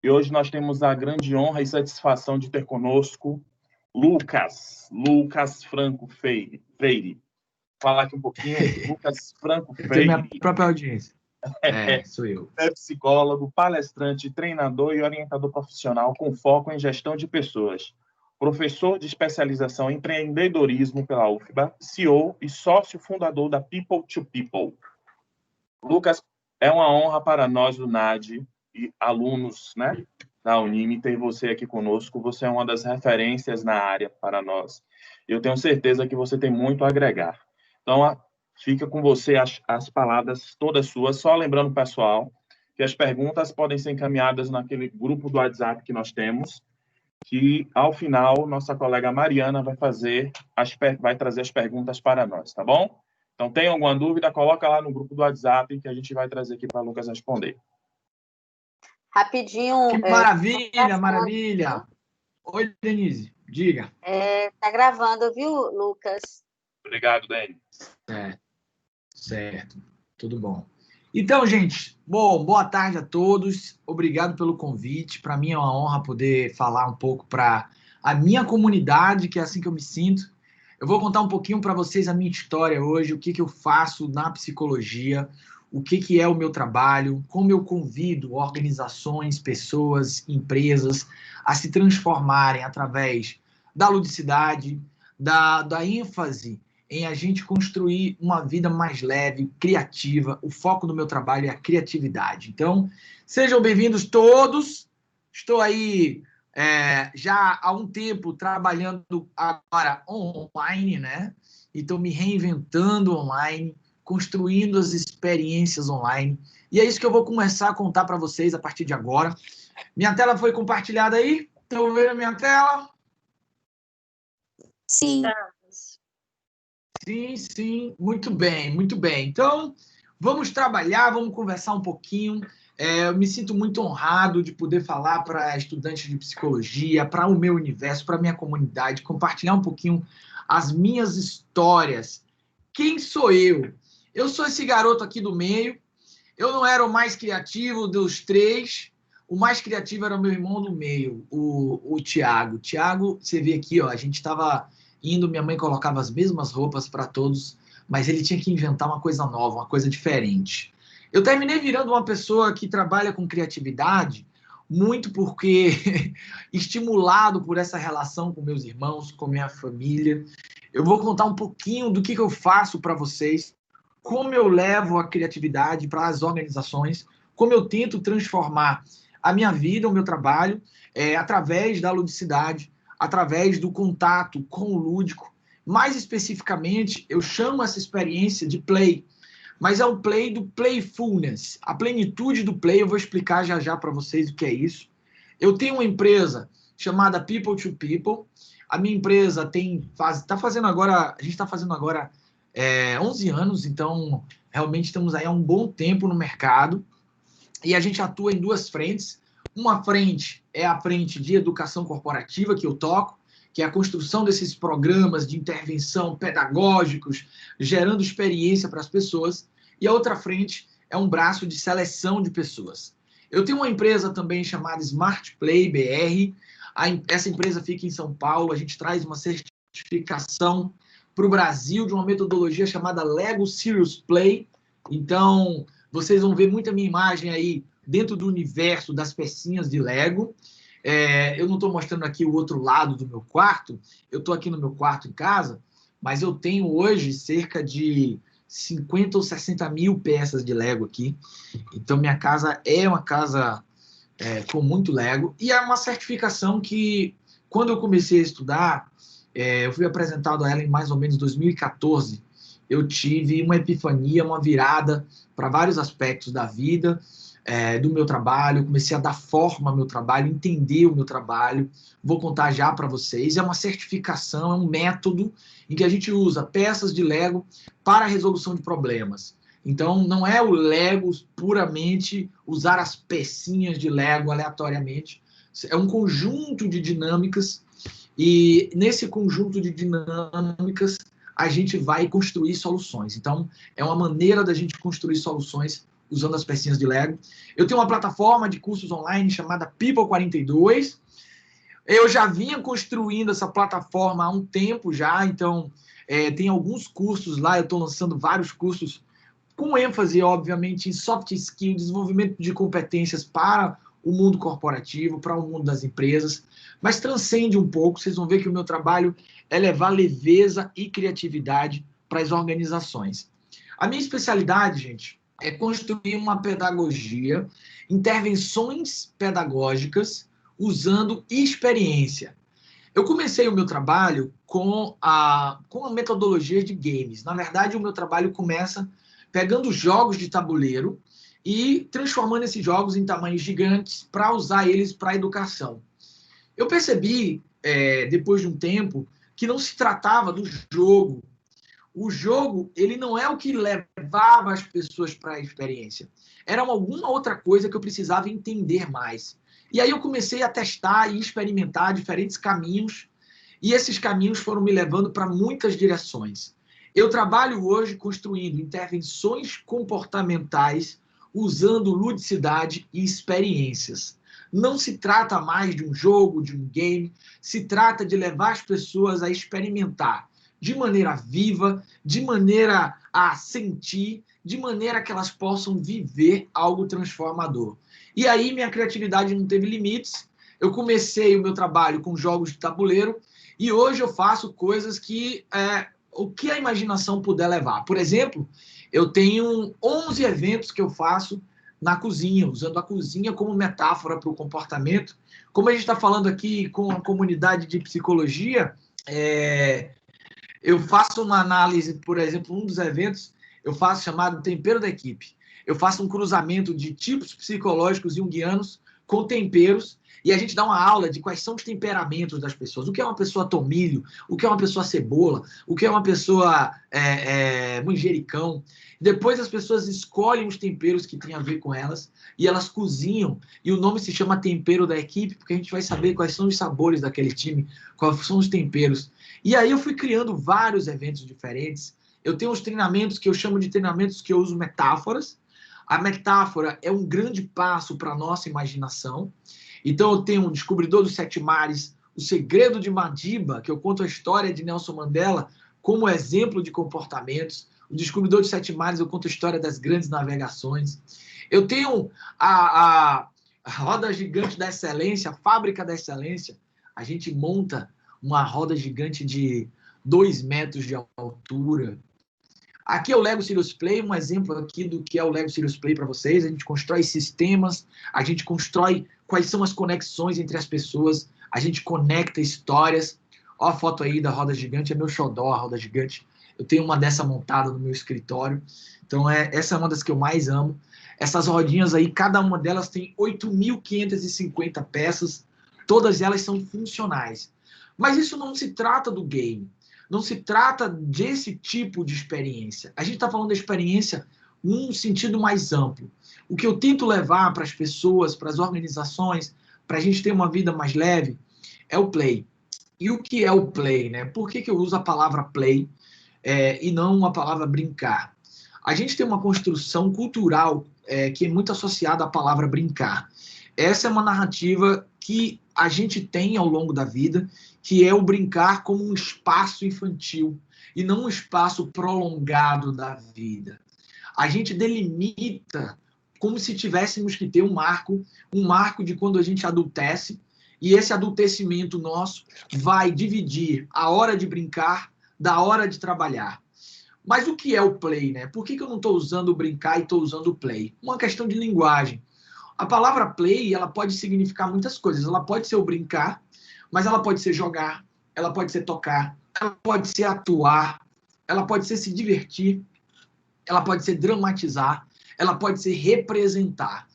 E hoje nós temos a grande honra e satisfação de ter conosco Lucas Franco Freire. Falar aqui um pouquinho, Lucas Franco Freire. Tem minha própria audiência. Sou eu. É psicólogo, palestrante, treinador e orientador profissional com foco em gestão de pessoas. Professor de especialização em empreendedorismo pela UFBA, CEO e sócio fundador da People to People. Lucas, é uma honra para nós do NAD e alunos, né, da Unime ter você aqui conosco. Você é uma das referências na área para nós. Eu tenho certeza que você tem muito a agregar. Então, fica com você as palavras todas suas. Só lembrando, pessoal, que as perguntas podem ser encaminhadas naquele grupo do WhatsApp que nós temos, que, ao final, nossa colega Mariana vai trazer as perguntas para nós, tá bom? Então, tem alguma dúvida, coloca lá no grupo do WhatsApp que a gente vai trazer aqui para o Lucas responder. Rapidinho. Que maravilha, maravilha. Oi, Denise, diga. Tá gravando, viu, Lucas? Obrigado, Dani. Certo. Tudo bom. Então, gente, boa tarde a todos. Obrigado pelo convite. Para mim é uma honra poder falar um pouco para a minha comunidade, que é assim que eu me sinto. Eu vou contar um pouquinho para vocês a minha história hoje, o que eu faço na psicologia, o que é o meu trabalho, como eu convido organizações, pessoas, empresas a se transformarem através da ludicidade, da ênfase em a gente construir uma vida mais leve, criativa. O foco do meu trabalho é a criatividade. Então, sejam bem-vindos todos. Estou aí já há um tempo trabalhando agora online, né? E estou me reinventando online, construindo as experiências online. E é isso que eu vou começar a contar para vocês a partir de agora. Minha tela foi compartilhada aí? Estão vendo a minha tela? Sim. Sim. Muito bem. Então, vamos trabalhar, vamos conversar um pouquinho. Eu me sinto muito honrado de poder falar para estudantes de psicologia, para o meu universo, para a minha comunidade, compartilhar um pouquinho as minhas histórias. Quem sou eu? Eu sou esse garoto aqui do meio. Eu não era o mais criativo dos três. O mais criativo era o meu irmão do meio, o Tiago. Tiago, você vê aqui, ó, a gente estava indo, minha mãe colocava as mesmas roupas para todos, mas ele tinha que inventar uma coisa nova, uma coisa diferente. Eu terminei virando uma pessoa que trabalha com criatividade, muito porque estimulado por essa relação com meus irmãos, com minha família. Eu vou contar um pouquinho do que eu faço para vocês, como eu levo a criatividade para as organizações, como eu tento transformar a minha vida, o meu trabalho, através da ludicidade, através do contato com o lúdico. Mais especificamente, eu chamo essa experiência de play, mas é um play do playfulness, a plenitude do play. Eu vou explicar já para vocês o que é isso. Eu tenho uma empresa chamada People to People. A minha empresa a gente está fazendo agora 11 anos, então realmente estamos aí há um bom tempo no mercado, e a gente atua em duas frentes. Uma frente é a frente de educação corporativa, que eu toco, que é a construção desses programas de intervenção pedagógicos, gerando experiência para as pessoas, e a outra frente é um braço de seleção de pessoas. Eu tenho uma empresa também chamada Smart Play BR. Essa empresa fica em São Paulo. A gente traz uma certificação para o Brasil de uma metodologia chamada Lego Serious Play. Então, vocês vão ver muita minha imagem aí dentro do universo das pecinhas de Lego. Eu não estou mostrando aqui o outro lado do meu quarto. Eu estou aqui no meu quarto em casa, mas eu tenho hoje cerca de 50 ou 60 mil peças de Lego aqui. Então, minha casa é uma casa com muito Lego. E é uma certificação que, quando eu comecei a estudar, eu fui apresentado a ela em mais ou menos 2014. Eu tive uma epifania, uma virada para vários aspectos da vida, do meu trabalho. Eu comecei a dar forma ao meu trabalho, entender o meu trabalho. Vou contar já para vocês. É uma certificação, é um método em que a gente usa peças de Lego para a resolução de problemas. Então, não é o Lego puramente usar as pecinhas de Lego aleatoriamente. É um conjunto de dinâmicas, e nesse conjunto de dinâmicas a gente vai construir soluções. Então, é uma maneira da gente construir soluções usando as pecinhas de Lego. Eu tenho uma plataforma de cursos online chamada People 42. Eu já vinha construindo essa plataforma há um tempo já, então tem alguns cursos lá, eu estou lançando vários cursos com ênfase, obviamente, em soft skill, desenvolvimento de competências para o mundo corporativo, para o mundo das empresas, mas transcende um pouco, vocês vão ver que o meu trabalho é levar leveza e criatividade para as organizações. A minha especialidade, gente, é construir uma pedagogia, intervenções pedagógicas usando experiência. Eu comecei o meu trabalho com a metodologia de games. Na verdade, o meu trabalho começa pegando jogos de tabuleiro e transformando esses jogos em tamanhos gigantes para usar eles para a educação. Eu percebi, depois de um tempo, que não se tratava do jogo. O jogo, ele não é o que levava as pessoas para a experiência. Era alguma outra coisa que eu precisava entender mais. E aí eu comecei a testar e experimentar diferentes caminhos, e esses caminhos foram me levando para muitas direções. Eu trabalho hoje construindo intervenções comportamentais usando ludicidade e experiências. Não se trata mais de um jogo, de um game, se trata de levar as pessoas a experimentar de maneira viva, de maneira a sentir, de maneira que elas possam viver algo transformador. E aí minha criatividade não teve limites, eu comecei o meu trabalho com jogos de tabuleiro e hoje eu faço coisas que o que a imaginação puder levar. Por exemplo, eu tenho 11 eventos que eu faço na cozinha, usando a cozinha como metáfora para o comportamento. Como a gente está falando aqui com a comunidade de psicologia, eu faço uma análise, por exemplo, um dos eventos, eu faço chamado Tempero da Equipe. Eu faço um cruzamento de tipos psicológicos junguianos com temperos e a gente dá uma aula de quais são os temperamentos das pessoas. O que é uma pessoa tomilho, o que é uma pessoa cebola, o que é uma pessoa manjericão. Depois as pessoas escolhem os temperos que têm a ver com elas e elas cozinham. E o nome se chama Tempero da Equipe, porque a gente vai saber quais são os sabores daquele time, quais são os temperos. E aí eu fui criando vários eventos diferentes. Eu tenho uns treinamentos que eu chamo de treinamentos que eu uso metáforas. A metáfora é um grande passo para a nossa imaginação. Então eu tenho o Descobridor dos Sete Mares, O Segredo de Madiba, que eu conto a história de Nelson Mandela como exemplo de comportamentos. O Descobridor dos Sete Mares, eu conto a história das grandes navegações. Eu tenho a Roda Gigante da Excelência, a Fábrica da Excelência. A gente monta uma roda gigante de 2 metros de altura. Aqui é o Lego Serious Play, um exemplo aqui do que é o Lego Serious Play para vocês. A gente constrói sistemas, a gente constrói quais são as conexões entre as pessoas, a gente conecta histórias. Ó a foto aí da roda gigante, é meu xodó, a roda gigante. Eu tenho uma dessa montada no meu escritório. Então, essa é uma das que eu mais amo. Essas rodinhas aí, cada uma delas tem 8.550 peças. Todas elas são funcionais. Mas isso não se trata do game. Não se trata desse tipo de experiência. A gente está falando da experiência num sentido mais amplo. O que eu tento levar para as pessoas, para as organizações, para a gente ter uma vida mais leve, é o play. E o que é o play, né? Por que eu uso a palavra play e não a palavra brincar? A gente tem uma construção cultural que é muito associada à palavra brincar. Essa é uma narrativa que a gente tem ao longo da vida, que é o brincar como um espaço infantil e não um espaço prolongado da vida. A gente delimita como se tivéssemos que ter um marco de quando a gente adultece, e esse adultecimento nosso vai dividir a hora de brincar da hora de trabalhar. Mas o que é o play, né? Por que eu não estou usando o brincar e estou usando o play? Uma questão de linguagem. A palavra play, ela pode significar muitas coisas. Ela pode ser o brincar, mas ela pode ser jogar, ela pode ser tocar, ela pode ser atuar, ela pode ser se divertir, ela pode ser dramatizar, ela pode ser representar.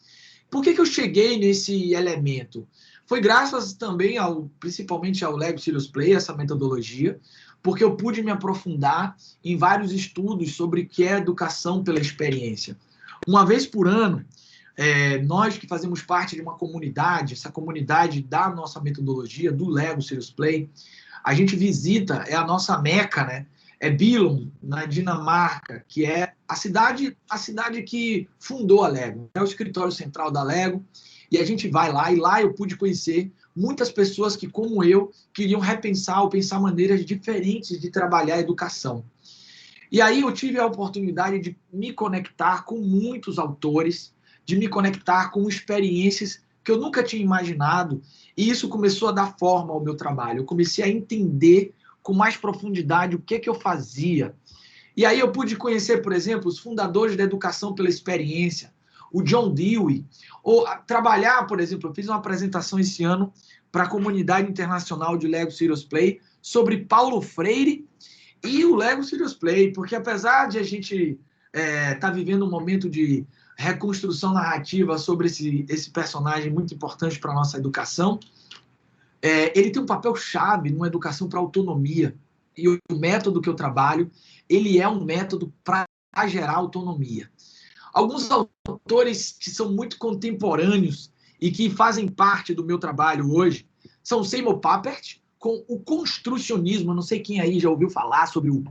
Por que eu cheguei nesse elemento? Foi graças também principalmente ao Lego Serious Play, essa metodologia, porque eu pude me aprofundar em vários estudos sobre o que é educação pela experiência. Uma vez por ano, nós que fazemos parte de uma comunidade, essa comunidade da nossa metodologia, do Lego Serious Play, a gente visita, é a nossa meca, né? Billund, na Dinamarca, que é a cidade que fundou a Lego, é o escritório central da Lego, e a gente vai lá, e lá eu pude conhecer muitas pessoas que, como eu, queriam repensar ou pensar maneiras diferentes de trabalhar a educação. E aí eu tive a oportunidade de me conectar com muitos autores, de me conectar com experiências que eu nunca tinha imaginado, e isso começou a dar forma ao meu trabalho. Eu comecei a entender com mais profundidade o que eu fazia. E aí eu pude conhecer, por exemplo, os fundadores da educação pela experiência, o John Dewey, ou trabalhar, por exemplo, eu fiz uma apresentação esse ano para a comunidade internacional de Lego Serious Play sobre Paulo Freire e o Lego Serious Play, porque apesar de a gente estar vivendo um momento de reconstrução narrativa sobre esse personagem muito importante para a nossa educação, ele tem um papel-chave numa educação para autonomia. E o método que eu trabalho, ele é um método para gerar autonomia. Alguns autores que são muito contemporâneos e que fazem parte do meu trabalho hoje são Seymour Papert, com o construcionismo. Não sei quem aí já ouviu falar sobre o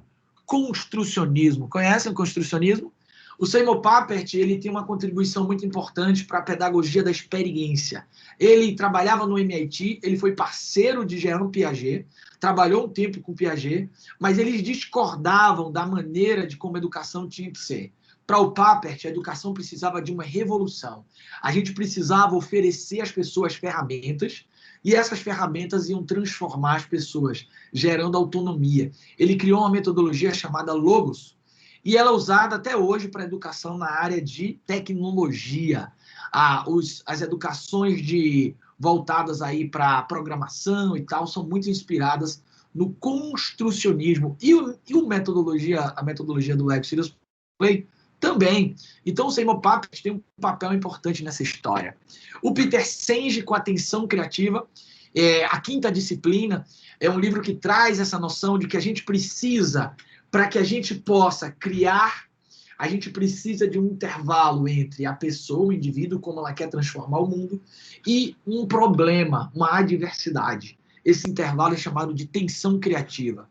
construcionismo. Conhecem o construcionismo? O Seymour Papert, ele tem uma contribuição muito importante para a pedagogia da experiência. Ele trabalhava no MIT, ele foi parceiro de Jean Piaget, trabalhou um tempo com Piaget, mas eles discordavam da maneira de como a educação tinha que ser. Para o Papert, a educação precisava de uma revolução. A gente precisava oferecer às pessoas ferramentas, e essas ferramentas iam transformar as pessoas, gerando autonomia. Ele criou uma metodologia chamada Logos, e ela é usada até hoje para a educação na área de tecnologia. As educações voltadas aí para programação e tal são muito inspiradas no construcionismo. E a metodologia do Lego Serious Play também. Então, o Seymour Papert tem um papel importante nessa história. O Peter Senge, com Atenção Criativa, A Quinta Disciplina, é um livro que traz essa noção de que a gente precisa, para que a gente possa criar, a gente precisa de um intervalo entre a pessoa, o indivíduo, como ela quer transformar o mundo, e um problema, uma adversidade. Esse intervalo é chamado de tensão criativa.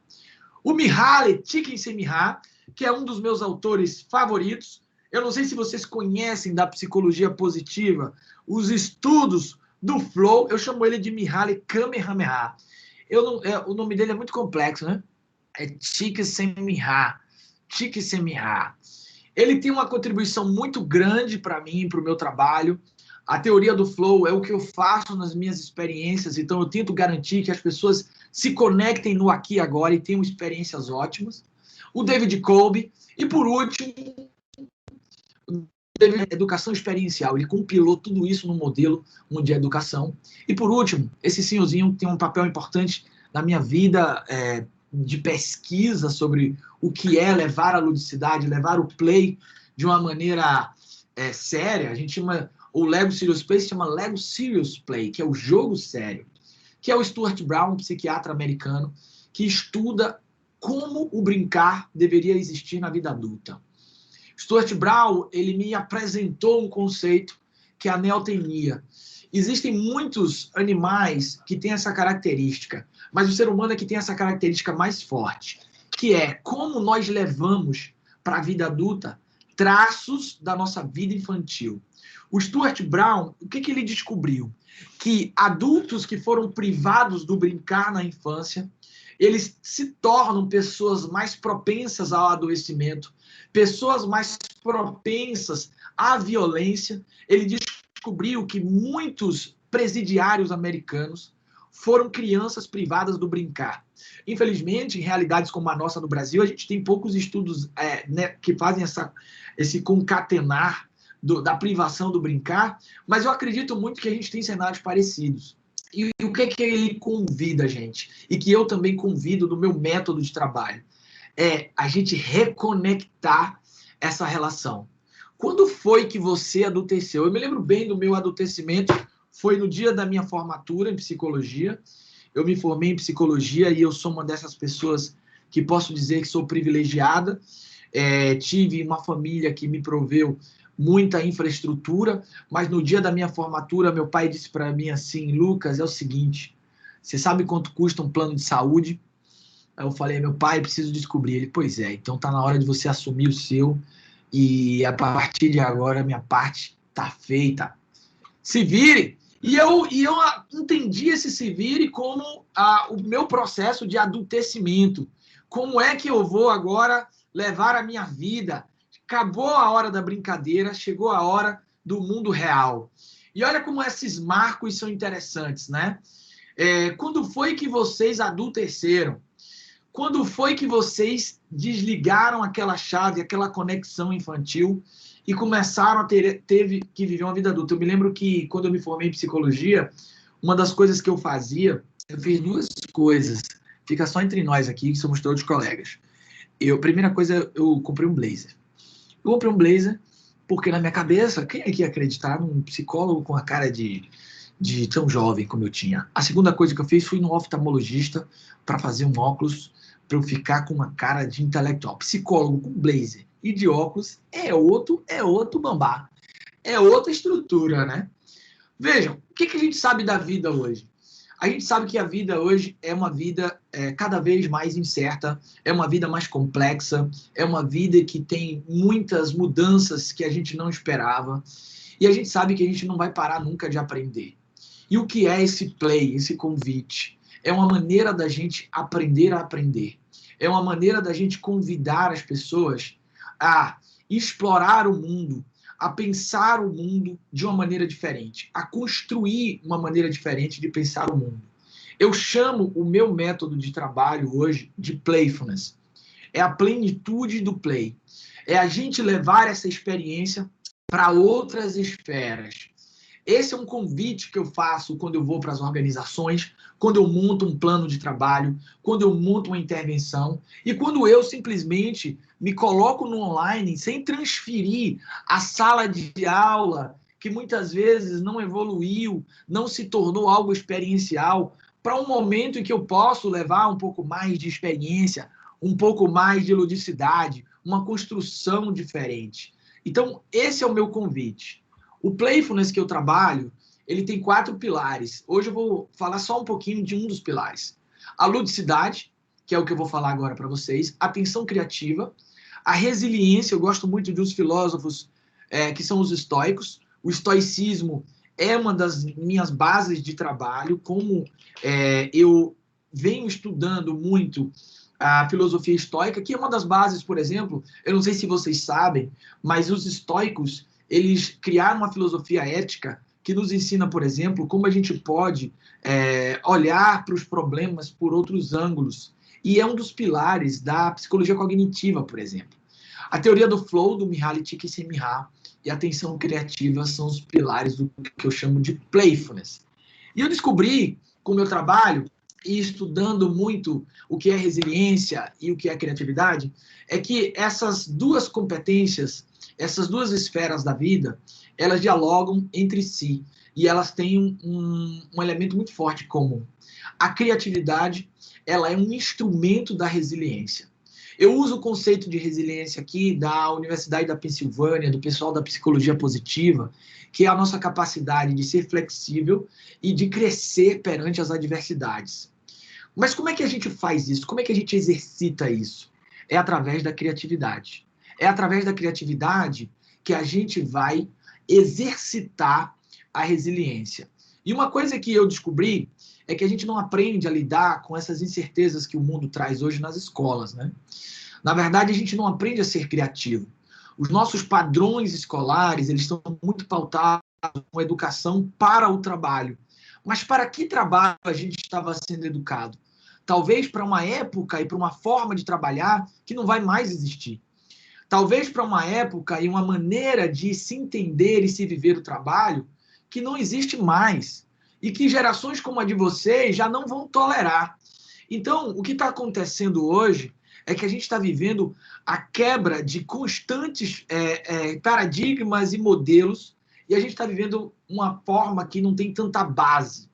O Mihaly Csikszentmihalyi, que é um dos meus autores favoritos. Eu não sei se vocês conhecem da psicologia positiva, os estudos do flow. Eu chamo ele de Mihaly Kamehameha. O nome dele é muito complexo, né? É Csikszentmihalyi. Ele tem uma contribuição muito grande para mim, para o meu trabalho. A teoria do flow é o que eu faço nas minhas experiências, então eu tento garantir que as pessoas se conectem no aqui e agora e tenham experiências ótimas. O David Kolbe, e por último, educação experiencial. Ele compilou tudo isso no modelo mundial de educação. E por último, esse senhorzinho tem um papel importante na minha vida de pesquisa sobre o que é levar a ludicidade, levar o play de uma maneira séria. A gente chama, o Lego Serious Play se chama Lego Serious Play, que é o jogo sério, que é o Stuart Brown, um psiquiatra americano, que estuda como o brincar deveria existir na vida adulta. Stuart Brown, ele me apresentou um conceito que é a neotenia. Existem muitos animais que têm essa característica, mas o ser humano é que tem essa característica mais forte, que é como nós levamos para a vida adulta traços da nossa vida infantil. O Stuart Brown, o que ele descobriu? Que adultos que foram privados do brincar na infância, eles se tornam pessoas mais propensas ao adoecimento, pessoas mais propensas à violência. Ele descobriu que muitos presidiários americanos foram crianças privadas do brincar. Infelizmente, em realidades como a nossa no Brasil, a gente tem poucos estudos que fazem esse concatenar da privação do brincar, mas eu acredito muito que a gente tem cenários parecidos. E o que ele convida a gente? E que eu também convido no meu método de trabalho? É a gente reconectar essa relação. Quando foi que você adulteceu? Eu me lembro bem do meu adultecimento, foi no dia da minha formatura em psicologia. Eu me formei em psicologia e eu sou uma dessas pessoas que posso dizer que sou privilegiada. Tive uma família que me proveu muita infraestrutura, mas no dia da minha formatura, meu pai disse para mim assim: Lucas, é o seguinte, você sabe quanto custa um plano de saúde? Aí eu falei, meu pai, preciso descobrir. Ele, pois é, então tá na hora de você assumir o seu e a partir de agora minha parte tá feita. Se vire! E eu entendi esse se vire como o meu processo de adultecimento. Como é que eu vou agora levar a minha vida? Acabou a hora da brincadeira, chegou a hora do mundo real. E olha como esses marcos são interessantes, né? Quando foi que vocês adulteceram? Quando foi que vocês desligaram aquela chave, aquela conexão infantil e começaram a teve que viver uma vida adulta? Eu me lembro que quando eu me formei em psicologia, uma das coisas que eu fazia, eu fiz duas coisas. Fica só entre nós aqui, que somos todos colegas. Primeira coisa, eu comprei um blazer. Eu comprei um blazer porque na minha cabeça, quem é que ia acreditar num psicólogo com a cara de tão jovem como eu tinha? A segunda coisa que eu fiz, fui no oftalmologista para fazer um óculos para eu ficar com uma cara de intelectual. Psicólogo com blazer e de óculos é outro bambá. É outra estrutura, né? Vejam, o que a gente sabe da vida hoje? A gente sabe que a vida hoje é uma vida cada vez mais incerta, é uma vida mais complexa, é uma vida que tem muitas mudanças que a gente não esperava, e a gente sabe que a gente não vai parar nunca de aprender. E o que é esse play, esse convite? É uma maneira da gente aprender a aprender. É uma maneira da gente convidar as pessoas a explorar o mundo, a pensar o mundo de uma maneira diferente, a construir uma maneira diferente de pensar o mundo. Eu chamo o meu método de trabalho hoje de playfulness. É a plenitude do play. É a gente levar essa experiência para outras esferas. Esse é um convite que eu faço quando eu vou para as organizações, quando eu monto um plano de trabalho, quando eu monto uma intervenção e quando eu simplesmente me coloco no online sem transferir a sala de aula, que muitas vezes não evoluiu, não se tornou algo experiencial, para um momento em que eu posso levar um pouco mais de experiência, um pouco mais de ludicidade, uma construção diferente. Então, esse é o meu convite. O playfulness que eu trabalho, ele tem 4 pilares. Hoje eu vou falar só um pouquinho de um dos pilares. A ludicidade, que é o que eu vou falar agora para vocês. A atenção criativa. A resiliência, eu gosto muito de uns filósofos que são os estoicos. O estoicismo é uma das minhas bases de trabalho, como eu venho estudando muito a filosofia estoica, que é uma das bases, por exemplo, eu não sei se vocês sabem, mas os estoicos, eles criaram uma filosofia ética que nos ensina, por exemplo, como a gente pode olhar para os problemas por outros ângulos. E é um dos pilares da psicologia cognitiva, por exemplo. A teoria do flow, do Mihaly Csikszentmihalyi, e a atenção criativa são os pilares do que eu chamo de playfulness. E eu descobri, com o meu trabalho, e estudando muito o que é resiliência e o que é criatividade, é que essas duas competências, essas duas esferas da vida, elas dialogam entre si e elas têm um elemento muito forte comum. A criatividade, ela é um instrumento da resiliência. Eu uso o conceito de resiliência aqui da Universidade da Pensilvânia, do pessoal da psicologia positiva, que é a nossa capacidade de ser flexível e de crescer perante as adversidades. Mas como é que a gente faz isso? Como é que a gente exercita isso? É através da criatividade. É através da criatividade que a gente vai exercitar a resiliência. E uma coisa que eu descobri é que a gente não aprende a lidar com essas incertezas que o mundo traz hoje nas escolas, né? Na verdade, a gente não aprende a ser criativo. Os nossos padrões escolares, eles estão muito pautados com educação para o trabalho. Mas para que trabalho a gente estava sendo educado? Talvez para uma época e para uma forma de trabalhar que não vai mais existir. Talvez para uma época e uma maneira de se entender e se viver o trabalho que não existe mais e que gerações como a de vocês já não vão tolerar. Então, o que está acontecendo hoje é que a gente está vivendo a quebra de constantes paradigmas e modelos e a gente está vivendo uma forma que não tem tanta base.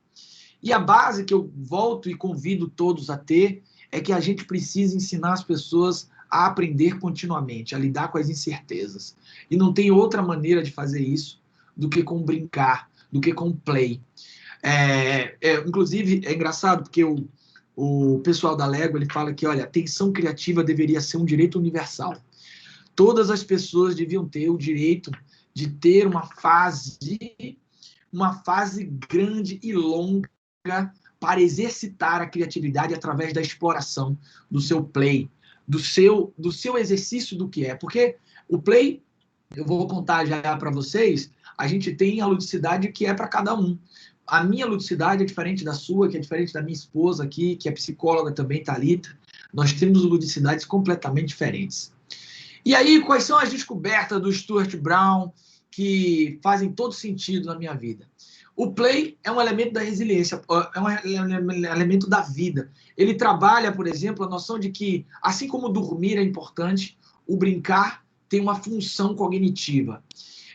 E a base que eu volto e convido todos a ter é que a gente precisa ensinar as pessoas a aprender continuamente, a lidar com as incertezas. E não tem outra maneira de fazer isso do que com brincar, do que com play. Inclusive, é engraçado porque eu O pessoal da Lego, ele fala que, olha, a tensão criativa deveria ser um direito universal. Todas as pessoas deviam ter o direito de ter uma fase grande e longa para exercitar a criatividade através da exploração do seu play, do seu exercício do que é. Porque o play, eu vou contar já para vocês, a gente tem a ludicidade que é para cada um. A minha ludicidade é diferente da sua, que é diferente da minha esposa aqui, que é psicóloga também, Thalita. Nós temos ludicidades completamente diferentes. E aí, quais são as descobertas do Stuart Brown que fazem todo sentido na minha vida? O play é um elemento da resiliência, é um elemento da vida. Ele trabalha, por exemplo, a noção de que, assim como dormir é importante, o brincar tem uma função cognitiva.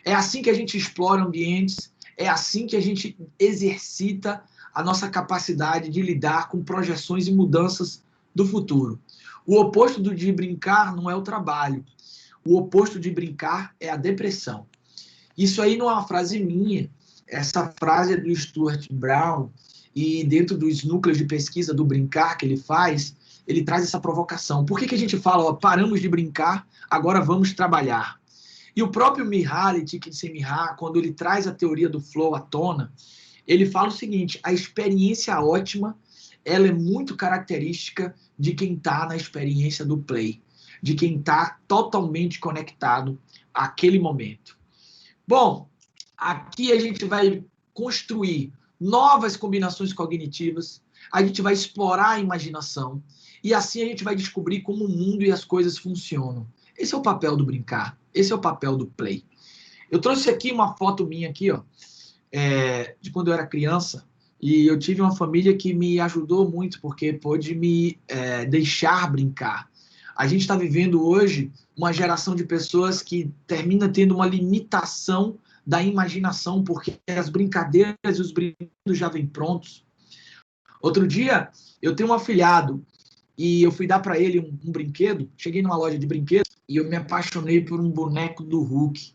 É assim que a gente explora ambientes, é assim que a gente exercita a nossa capacidade de lidar com projeções e mudanças do futuro. O oposto de brincar não é o trabalho. O oposto de brincar é a depressão. Isso aí não é uma frase minha. Essa frase é do Stuart Brown, e dentro dos núcleos de pesquisa do brincar que ele faz, ele traz essa provocação. Por que a gente fala, ó, paramos de brincar, agora vamos trabalhar? E o próprio Mihaly Csikszentmihalyi, quando ele traz a teoria do flow à tona, ele fala o seguinte: a experiência ótima, ela é muito característica de quem está na experiência do play, de quem está totalmente conectado àquele momento. Bom, aqui a gente vai construir novas combinações cognitivas, a gente vai explorar a imaginação, e assim a gente vai descobrir como o mundo e as coisas funcionam. Esse é o papel do brincar, esse é o papel do play. Eu trouxe aqui uma foto minha aqui, ó, de quando eu era criança, e eu tive uma família que me ajudou muito, porque pôde me deixar brincar. A gente está vivendo hoje uma geração de pessoas que termina tendo uma limitação da imaginação, porque as brincadeiras e os brinquedos já vêm prontos. Outro dia, eu tenho um afilhado, e eu fui dar para ele um brinquedo, cheguei numa loja de brinquedos, e eu me apaixonei por um boneco do Hulk.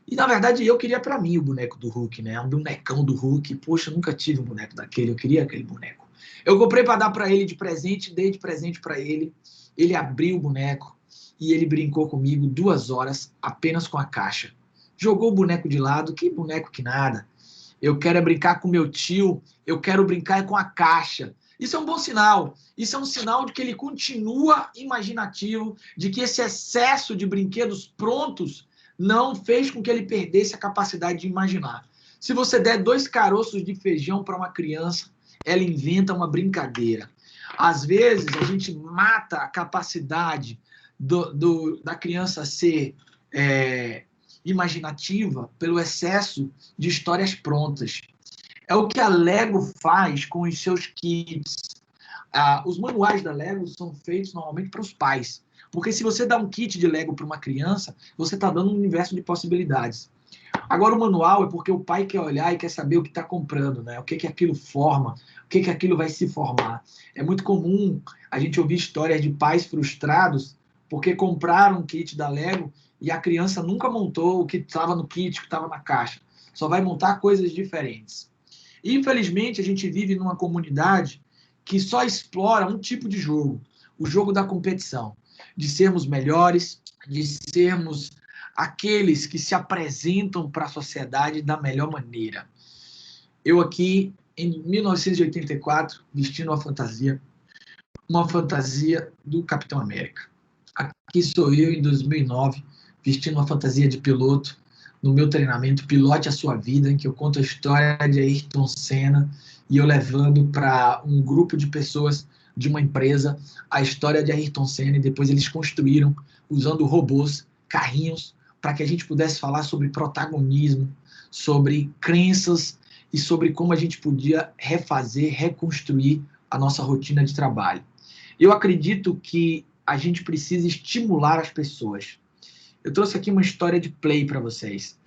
E, na verdade, eu queria para mim o boneco do Hulk, né? Um bonecão do Hulk. Poxa, eu nunca tive um boneco daquele, eu queria aquele boneco. Eu comprei para dar para ele de presente, dei de presente para ele. Ele abriu o boneco e ele brincou comigo 2 horas apenas com a caixa. Jogou o boneco de lado, que boneco que nada. Eu quero brincar com meu tio, eu quero brincar com a caixa. Isso é um bom sinal. Isso é um sinal de que ele continua imaginativo, de que esse excesso de brinquedos prontos não fez com que ele perdesse a capacidade de imaginar. Se você der 2 caroços de feijão para uma criança, ela inventa uma brincadeira. Às vezes, a gente mata a capacidade da criança ser imaginativa pelo excesso de histórias prontas. É o que a Lego faz com os seus kits. Os manuais da Lego são feitos normalmente para os pais. Porque se você dá um kit de Lego para uma criança, você está dando um universo de possibilidades. Agora, o manual é porque o pai quer olhar e quer saber o que está comprando, né? O que aquilo forma, o que aquilo vai se formar. É muito comum a gente ouvir histórias de pais frustrados porque compraram um kit da Lego e a criança nunca montou o que estava no kit, o que estava na caixa. Só vai montar coisas diferentes. E, infelizmente, a gente vive numa comunidade que só explora um tipo de jogo, o jogo da competição, de sermos melhores, de sermos aqueles que se apresentam para a sociedade da melhor maneira. Eu aqui, em 1984, vestindo uma fantasia do Capitão América. Aqui sou eu, em 2009, vestindo uma fantasia de piloto, no meu treinamento Pilote a Sua Vida, em que eu conto a história de Ayrton Senna e eu levando para um grupo de pessoas de uma empresa a história de Ayrton Senna, e depois eles construíram, usando robôs, carrinhos, para que a gente pudesse falar sobre protagonismo, sobre crenças e sobre como a gente podia refazer, reconstruir a nossa rotina de trabalho. Eu acredito que a gente precisa estimular as pessoas. Eu trouxe aqui uma história de play para vocês.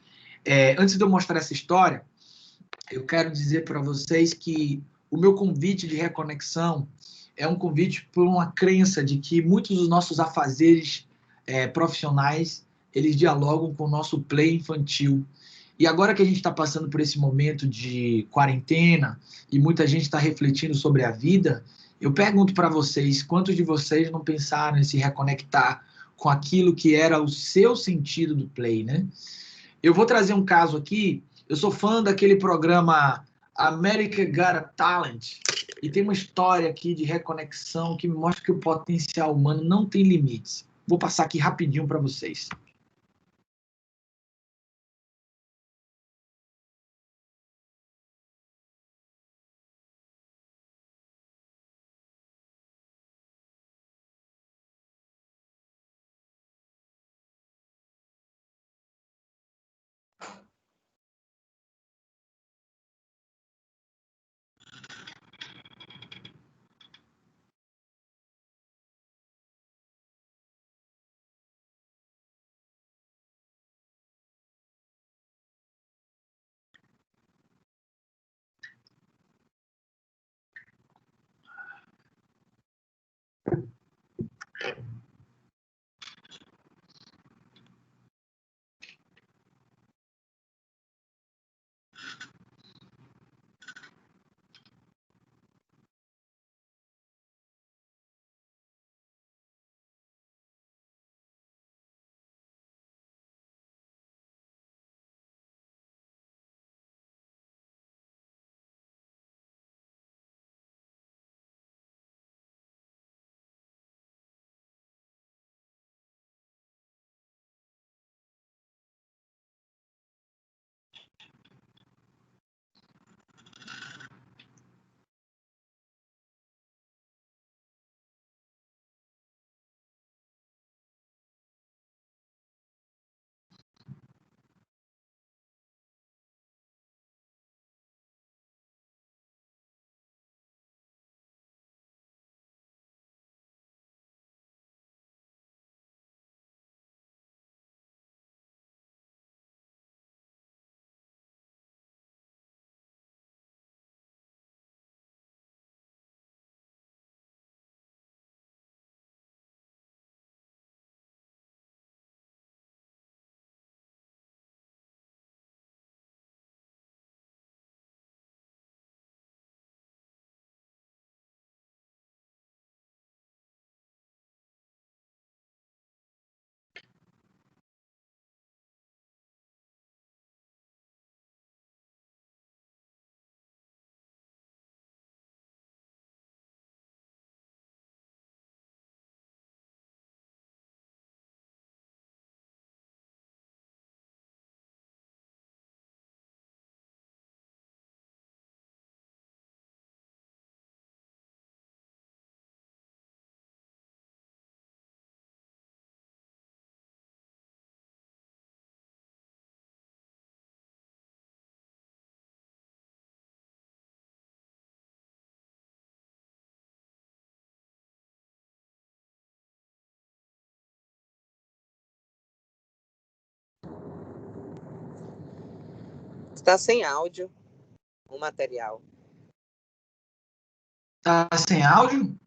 Antes de eu mostrar essa história, eu quero dizer para vocês que o meu convite de reconexão é um convite por uma crença de que muitos dos nossos afazeres profissionais, eles dialogam com o nosso play infantil. E agora que a gente está passando por esse momento de quarentena e muita gente está refletindo sobre a vida, Eu pergunto para vocês, quantos de vocês não pensaram em se reconectar com aquilo que era o seu sentido do play, né? Eu vou trazer um caso aqui. Eu sou fã daquele programa America Got Talent, e tem uma história aqui de reconexão que me mostra que o potencial humano não tem limites. Vou passar aqui rapidinho para vocês. Está sem áudio o material. Tá sem áudio?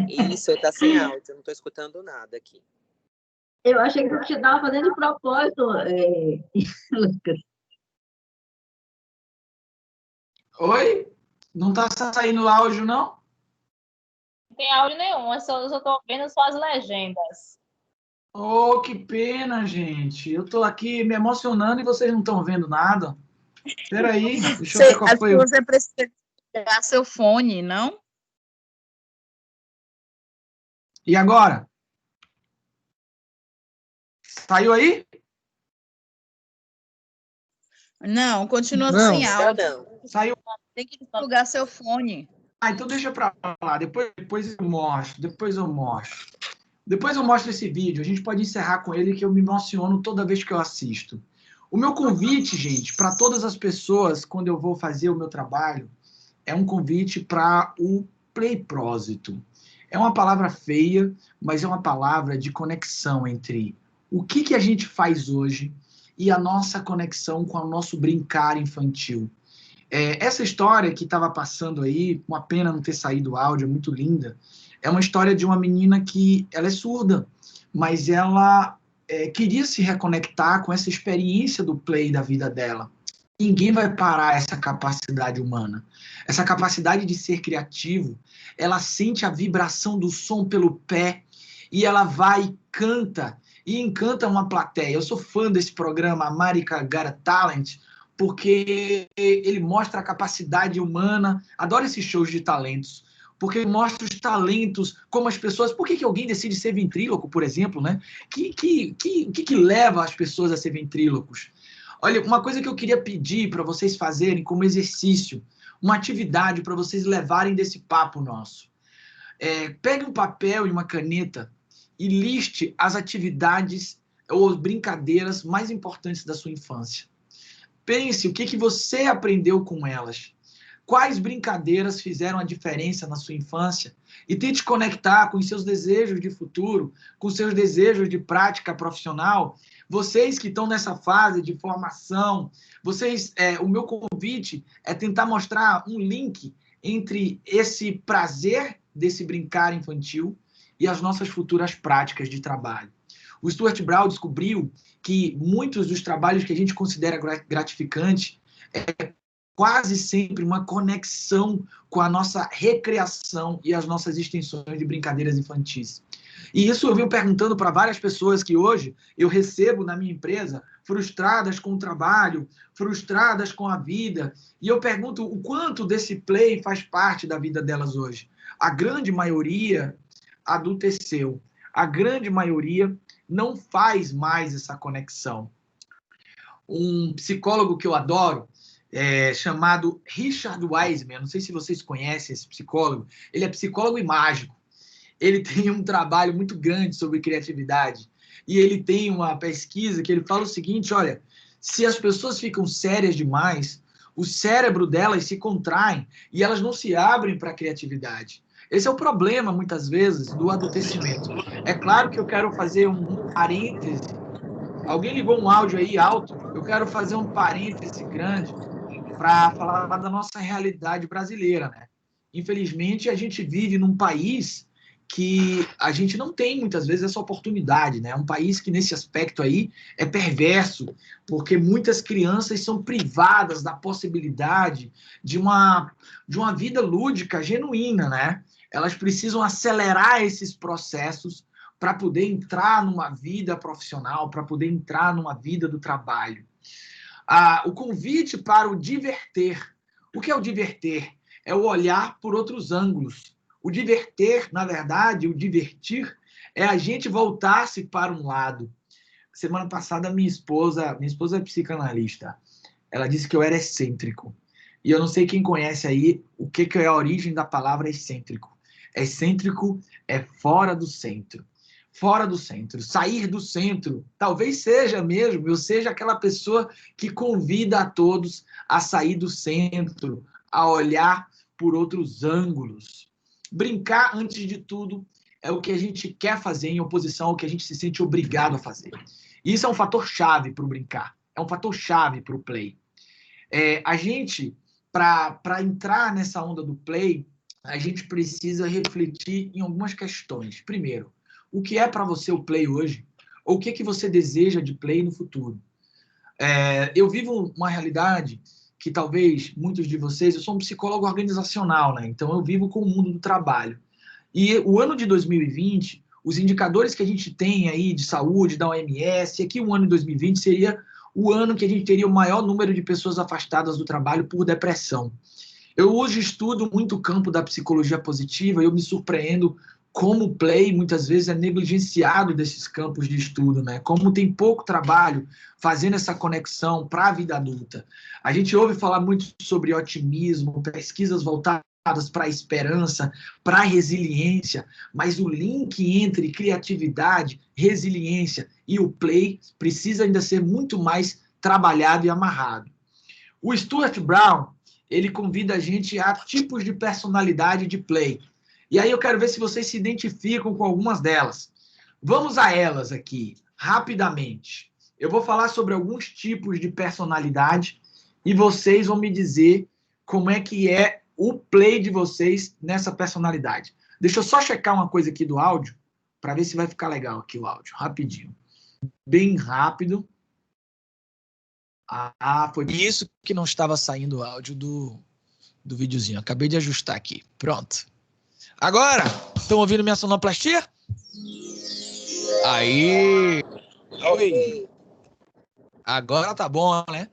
Isso, está sem áudio. Não estou escutando nada aqui. Eu achei que você estava fazendo de propósito, Lucas. Oi? Não tá saindo áudio, não? Não tem áudio nenhum, eu só estou vendo só as legendas. Oh, que pena, gente. Eu tô aqui me emocionando e vocês não estão vendo nada. Peraí, deixa eu ver qual foi. Você precisa pegar seu fone, não? E agora? Saiu aí? Não, continua Não. sem áudio. Não. Saiu. Tem que plugar seu fone. Ah, então deixa pra lá. Depois eu mostro. Depois eu mostro esse vídeo. A gente pode encerrar com ele, que eu me emociono toda vez que eu assisto. O meu convite, gente, para todas as pessoas, quando eu vou fazer o meu trabalho, é um convite para o playprósito. É uma palavra feia, mas é uma palavra de conexão entre o que a gente faz hoje e a nossa conexão com o nosso brincar infantil. Essa história que estava passando aí, uma pena não ter saído o áudio, é muito linda, é uma história de uma menina que ela é surda, mas ela queria se reconectar com essa experiência do play da vida dela. Ninguém vai parar essa capacidade humana. Essa capacidade de ser criativo, ela sente a vibração do som pelo pé e ela vai e canta, e encanta uma plateia. Eu sou fã desse programa, America Got Talent, porque ele mostra a capacidade humana. Adoro esses shows de talentos, porque mostra os talentos, como as pessoas... Por que alguém decide ser ventríloco, por exemplo, né? O que leva as pessoas a ser ventrílocos? Olha, uma coisa que eu queria pedir para vocês fazerem como exercício, uma atividade para vocês levarem desse papo nosso. Pegue um papel e uma caneta e liste as atividades ou brincadeiras mais importantes da sua infância. Pense o que você aprendeu com elas. Quais brincadeiras fizeram a diferença na sua infância? E tente conectar com os seus desejos de futuro, com os seus desejos de prática profissional. Vocês que estão nessa fase de formação, o meu convite é tentar mostrar um link entre esse prazer desse brincar infantil e as nossas futuras práticas de trabalho. O Stuart Brown descobriu que muitos dos trabalhos que a gente considera gratificantes é quase sempre uma conexão com a nossa recreação e as nossas extensões de brincadeiras infantis. E isso eu venho perguntando para várias pessoas que hoje eu recebo na minha empresa, frustradas com o trabalho, frustradas com a vida, e eu pergunto o quanto desse play faz parte da vida delas hoje. A grande maioria adulteceu. A grande maioria não faz mais essa conexão. Um psicólogo que eu adoro, chamado Richard Wiseman, não sei se vocês conhecem esse psicólogo, ele é psicólogo e mágico. Ele tem um trabalho muito grande sobre criatividade. E ele tem uma pesquisa que ele fala o seguinte, olha, se as pessoas ficam sérias demais, o cérebro delas se contrai e elas não se abrem para a criatividade. Esse é o problema, muitas vezes, do adultecimento. É claro que eu quero fazer um parêntese. Alguém ligou um áudio aí alto? Eu quero fazer um parêntese grande para falar da nossa realidade brasileira, né? Infelizmente, a gente vive num país que a gente não tem, muitas vezes, essa oportunidade, né? É um país que, nesse aspecto aí, é perverso, porque muitas crianças são privadas da possibilidade de uma vida lúdica genuína, né? Elas precisam acelerar esses processos para poder entrar numa vida profissional, para poder entrar numa vida do trabalho. O convite para o diverter. O que é o diverter? É o olhar por outros ângulos. O diverter, na verdade, o divertir, é a gente voltar-se para um lado. Semana passada, minha esposa é psicanalista. Ela disse que eu era excêntrico. E eu não sei quem conhece aí o que é a origem da palavra excêntrico. Excêntrico é fora do centro. Fora do centro, sair do centro. Talvez seja mesmo, eu seja aquela pessoa que convida a todos a sair do centro, a olhar por outros ângulos. Brincar, antes de tudo, é o que a gente quer fazer em oposição ao que a gente se sente obrigado a fazer. E isso é um fator chave para o brincar, é um fator chave para o play. A gente, para entrar nessa onda do play, a gente precisa refletir em algumas questões. Primeiro, o que é para você o play hoje? Ou o que você deseja de play no futuro? Eu vivo uma realidade que talvez muitos de vocês... Eu sou um psicólogo organizacional, né? Então eu vivo com o mundo do trabalho. E o ano de 2020, os indicadores que a gente tem aí de saúde, da OMS, aqui o ano de 2020 seria o ano que a gente teria o maior número de pessoas afastadas do trabalho por depressão. Eu hoje estudo muito o campo da psicologia positiva e eu me surpreendo como o play muitas vezes é negligenciado desses campos de estudo, né? Como tem pouco trabalho fazendo essa conexão para a vida adulta. A gente ouve falar muito sobre otimismo, pesquisas voltadas para a esperança, para a resiliência, mas o link entre criatividade, resiliência e o play precisa ainda ser muito mais trabalhado e amarrado. O Stuart Brown, ele convida a gente a tipos de personalidade de play. E aí eu quero ver se vocês se identificam com algumas delas. Vamos a elas aqui, rapidamente. Eu vou falar sobre alguns tipos de personalidade e vocês vão me dizer como é que é o play de vocês nessa personalidade. Deixa eu só checar uma coisa aqui do áudio, para ver se vai ficar legal aqui o áudio, rapidinho. Bem rápido. Ah, foi isso que não estava saindo o áudio do videozinho. Acabei de ajustar aqui. Pronto. Agora, estão ouvindo minha sonoplastia? Aí. Oi. Agora tá bom, né?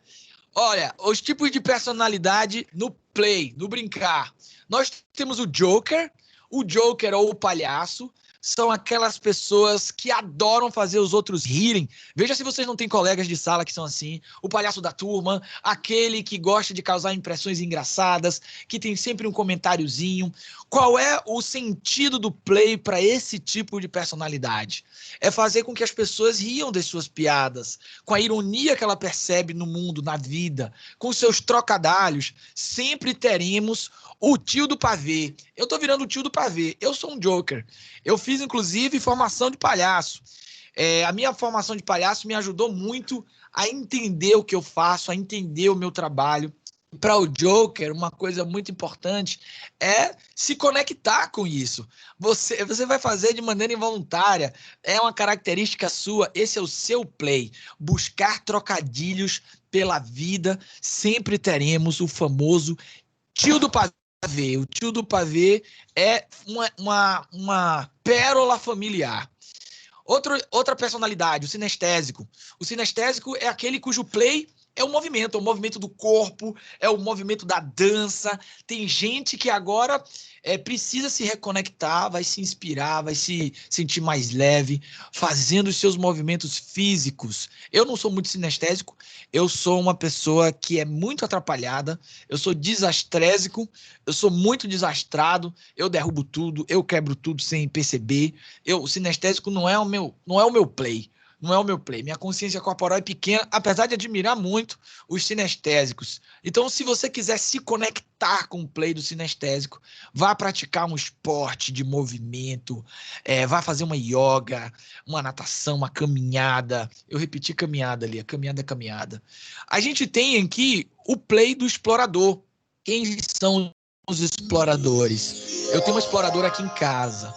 Olha, os tipos de personalidade no play, no brincar. Nós temos o Joker ou o palhaço. São aquelas pessoas que adoram fazer os outros rirem. Veja se vocês não têm colegas de sala que são assim. O palhaço da turma, aquele que gosta de causar impressões engraçadas, que tem sempre um comentáriozinho. Qual é o sentido do play para esse tipo de personalidade? É fazer com que as pessoas riam das suas piadas, com a ironia que ela percebe no mundo, na vida, com seus trocadalhos. Sempre teremos o tio do pavê. Eu tô virando o tio do pavê. Eu sou um Joker. Eu fiz, inclusive, formação de palhaço. A minha formação de palhaço me ajudou muito a entender o que eu faço, a entender o meu trabalho. Para o Joker, uma coisa muito importante é se conectar com isso. Você vai fazer de maneira involuntária. É uma característica sua. Esse é o seu play. Buscar trocadilhos pela vida. Sempre teremos o famoso tio do pavê. O tio do pavê é uma pérola familiar. Outra personalidade, o sinestésico. O sinestésico é aquele cujo play é o movimento do corpo, é o movimento da dança. Tem gente que agora precisa se reconectar, vai se inspirar, vai se sentir mais leve, fazendo os seus movimentos físicos. Eu não sou muito sinestésico, eu sou uma pessoa que é muito atrapalhada, eu sou desastrésico, eu sou muito desastrado, eu derrubo tudo, eu quebro tudo sem perceber. O sinestésico não é o meu play. Não é o meu play. Minha consciência corporal é pequena, apesar de admirar muito os sinestésicos. Então, se você quiser se conectar com o play do sinestésico, vá praticar um esporte de movimento, vá fazer uma yoga, uma natação, uma caminhada. Eu repeti caminhada ali, a caminhada é caminhada. A gente tem aqui o play do explorador. Quem são os exploradores? Eu tenho uma exploradora aqui em casa.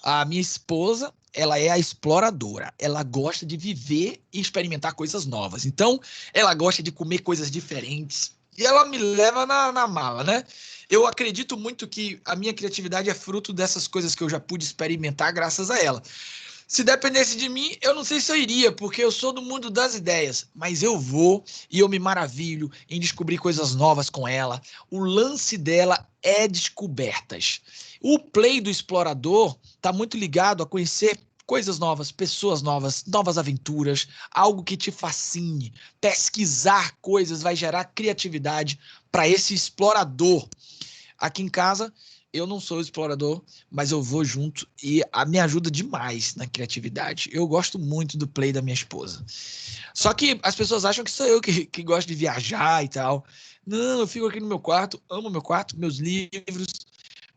A minha esposa, ela é a exploradora. Ela gosta de viver e experimentar coisas novas. Então, ela gosta de comer coisas diferentes. E ela me leva na mala, né? Eu acredito muito que a minha criatividade é fruto dessas coisas que eu já pude experimentar graças a ela. Se dependesse de mim, eu não sei se eu iria, porque eu sou do mundo das ideias. Mas eu vou e eu me maravilho em descobrir coisas novas com ela. O lance dela é descobertas. O play do explorador está muito ligado a conhecer coisas novas, pessoas novas, novas aventuras, algo que te fascine. Pesquisar coisas vai gerar criatividade para esse explorador. Aqui em casa, eu não sou explorador, mas eu vou junto e me ajuda demais na criatividade. Eu gosto muito do play da minha esposa. Só que as pessoas acham que sou eu que gosto de viajar e tal. Não, eu fico aqui no meu quarto, amo meu quarto, meus livros,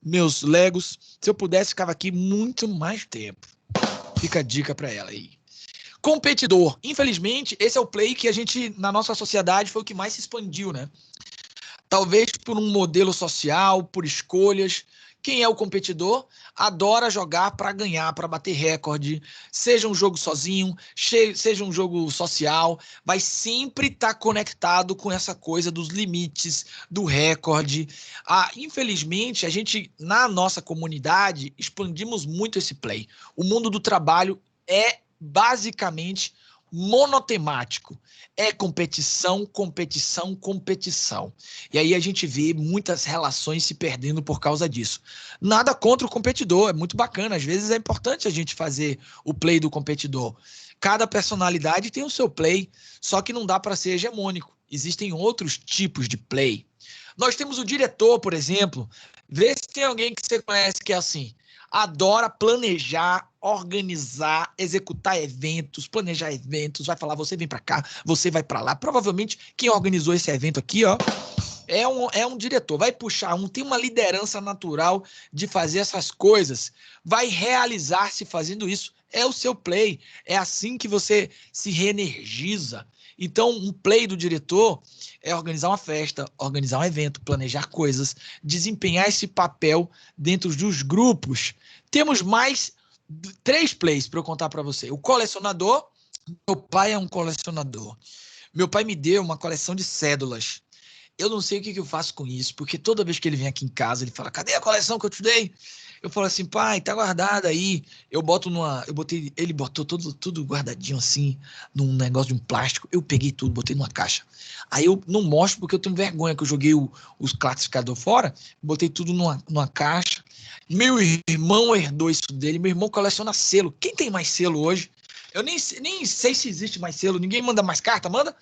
meus Legos. Se eu pudesse, ficava aqui muito mais tempo. Fica a dica para ela aí. Competidor. Infelizmente, esse é o play que a gente, na nossa sociedade, foi o que mais se expandiu, né? Talvez por um modelo social, por escolhas. Quem é o competidor adora jogar para ganhar, para bater recorde. Seja um jogo sozinho, seja um jogo social, vai sempre estar conectado com essa coisa dos limites, do recorde. Infelizmente, a gente, na nossa comunidade, expandimos muito esse play. O mundo do trabalho é basicamente monotemático. É competição, competição, competição. E aí a gente vê muitas relações se perdendo por causa disso. Nada contra o competidor, é muito bacana. Às vezes é importante a gente fazer o play do competidor. Cada personalidade tem o seu play, só que não dá para ser hegemônico. Existem outros tipos de play. Nós temos o diretor, por exemplo. Vê se tem alguém que você conhece que é assim. Adora planejar, organizar, executar eventos, planejar eventos, vai falar, você vem para cá, você vai para lá. Provavelmente quem organizou esse evento aqui, ó, é um diretor, vai puxar tem uma liderança natural de fazer essas coisas, vai realizar-se fazendo isso. É o seu play, é assim que você se reenergiza. Então, um play do diretor é organizar uma festa, organizar um evento, planejar coisas, desempenhar esse papel dentro dos grupos. Temos mais 3 plays para eu contar para você. O colecionador, meu pai é um colecionador. Meu pai me deu uma coleção de cédulas. Eu não sei o que eu faço com isso, porque toda vez que ele vem aqui em casa, ele fala, cadê a coleção que eu te dei? Eu falo assim, pai, tá guardada aí. Ele botou tudo guardadinho assim, num negócio de um plástico. Eu peguei tudo, botei numa caixa. Aí eu não mostro porque eu tenho vergonha, que eu joguei os classificadores fora, botei tudo numa caixa. Meu irmão herdou isso dele, meu irmão coleciona selo. Quem tem mais selo hoje? Eu nem sei se existe mais selo, ninguém manda mais carta, manda?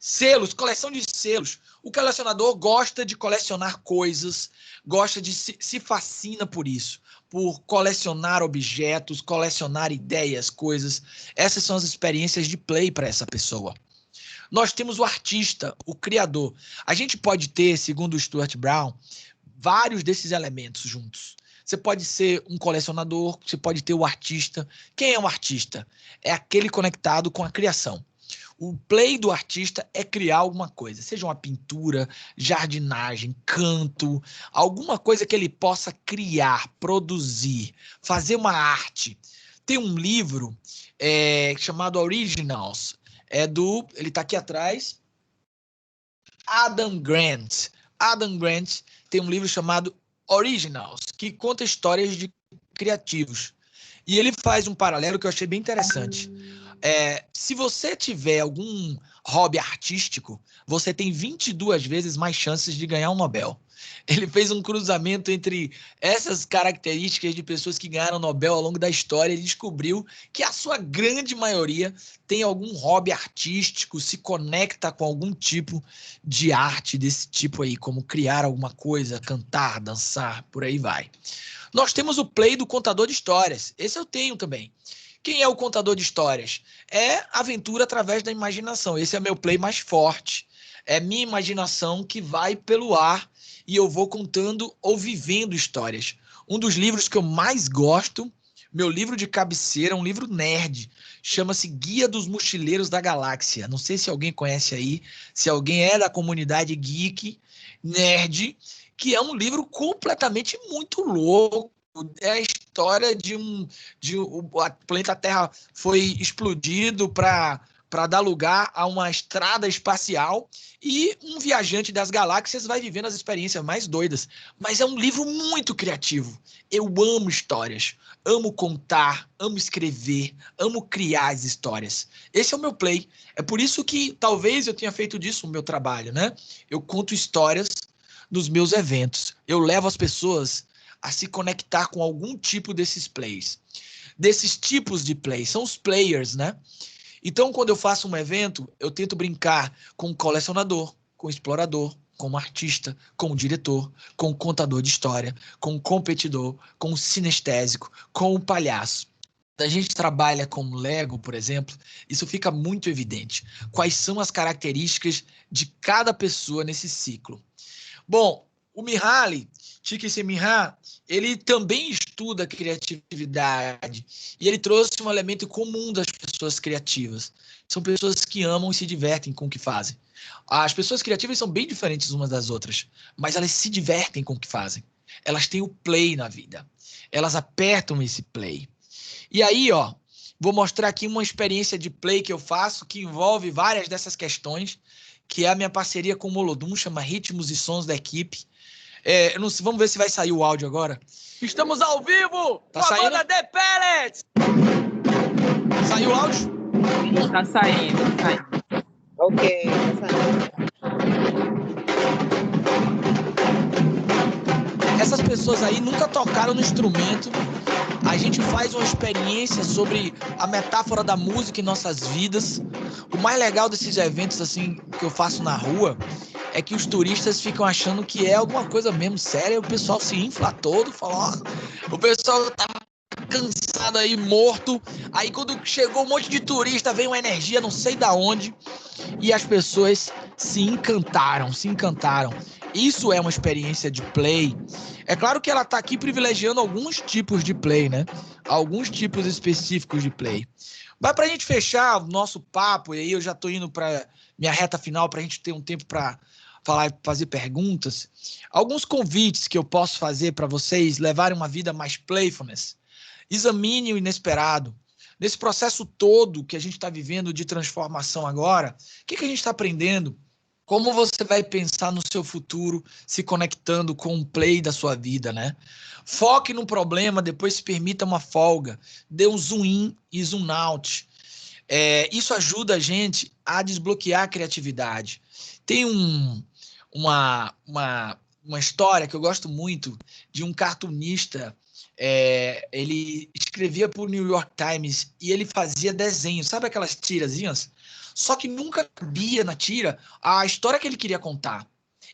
Selos, coleção de selos. O colecionador gosta de colecionar coisas, gosta de se fascina por isso, por colecionar objetos, colecionar ideias, coisas. Essas são as experiências de play para essa pessoa. Nós temos o artista, o criador. A gente pode ter, segundo o Stuart Brown, vários desses elementos juntos. Você pode ser um colecionador, você pode ter o artista. Quem é um artista? É aquele conectado com a criação. O play do artista é criar alguma coisa, seja uma pintura, jardinagem, canto, alguma coisa que ele possa criar, produzir, fazer uma arte. Tem um livro chamado Originals, ele está aqui atrás, Adam Grant. Adam Grant tem um livro chamado Originals, que conta histórias de criativos. E ele faz um paralelo que eu achei bem interessante. Se você tiver algum hobby artístico, você tem 22 vezes mais chances de ganhar um Nobel. Ele fez um cruzamento entre essas características de pessoas que ganharam Nobel ao longo da história e descobriu que a sua grande maioria tem algum hobby artístico, se conecta com algum tipo de arte desse tipo aí, como criar alguma coisa, cantar, dançar, por aí vai. Nós temos o play do contador de histórias. Esse eu tenho também. Quem é o contador de histórias? É aventura através da imaginação. Esse é meu play mais forte. É minha imaginação que vai pelo ar e eu vou contando ou vivendo histórias. Um dos livros que eu mais gosto, meu livro de cabeceira, um livro nerd, chama-se Guia dos Mochileiros da Galáxia. Não sei se alguém conhece aí, se alguém é da comunidade geek, nerd, que é um livro completamente muito louco. É a história o planeta Terra foi explodido para dar lugar a uma estrada espacial e um viajante das galáxias vai vivendo as experiências mais doidas. Mas é um livro muito criativo. Eu amo histórias, amo contar, amo escrever, amo criar as histórias. Esse é o meu play. É por isso que talvez eu tenha feito disso o meu trabalho, né? Eu conto histórias nos meus eventos. Eu levo as pessoas a se conectar com algum tipo desses plays. Desses tipos de plays. São os players, né? Então, quando eu faço um evento, eu tento brincar com o colecionador, com o explorador, com o artista, com o diretor, com o contador de história, com o competidor, com o sinestésico, com o palhaço. Quando a gente trabalha com Lego, por exemplo, isso fica muito evidente. Quais são as características de cada pessoa nesse ciclo? Bom, o Mihaly Csikszentmihalyi, ele também estuda criatividade e ele trouxe um elemento comum das pessoas criativas. São pessoas que amam e se divertem com o que fazem. As pessoas criativas são bem diferentes umas das outras, mas elas se divertem com o que fazem. Elas têm o play na vida. Elas apertam esse play. E aí, ó, vou mostrar aqui uma experiência de play que eu faço que envolve várias dessas questões, que é a minha parceria com o Molodum, chama Ritmos e Sons da Equipe. Vamos ver se vai sair o áudio agora. Estamos ao vivo! Tá saindo? A banda The Pellets! Saiu o áudio? Tá saindo, tá saindo. Ok, tá saindo. Essas pessoas aí nunca tocaram no instrumento. A gente faz uma experiência sobre a metáfora da música em nossas vidas. O mais legal desses eventos assim que eu faço na rua é que os turistas ficam achando que é alguma coisa mesmo séria, o pessoal se infla todo, fala, ó, o pessoal tá cansado aí, morto, aí quando chegou um monte de turista, veio uma energia não sei da onde, e as pessoas se encantaram. Isso é uma experiência de play. É claro que ela tá aqui privilegiando alguns tipos de play, né? Alguns tipos específicos de play. Mas pra gente fechar o nosso papo, e aí eu já tô indo pra minha reta final, pra gente ter um tempo pra falar e fazer perguntas, alguns convites que eu posso fazer para vocês levarem uma vida mais playfulness. Examine o inesperado. Nesse processo todo que a gente está vivendo de transformação agora, o que a gente está aprendendo? Como você vai pensar no seu futuro se conectando com o play da sua vida, né? Foque no problema, depois se permita uma folga. Dê um zoom in e zoom out. Isso ajuda a gente a desbloquear a criatividade. Tem uma história que eu gosto muito de um cartunista. Ele escrevia para o New York Times e ele fazia desenhos, sabe aquelas tirazinhas? Só que nunca cabia na tira a história que ele queria contar.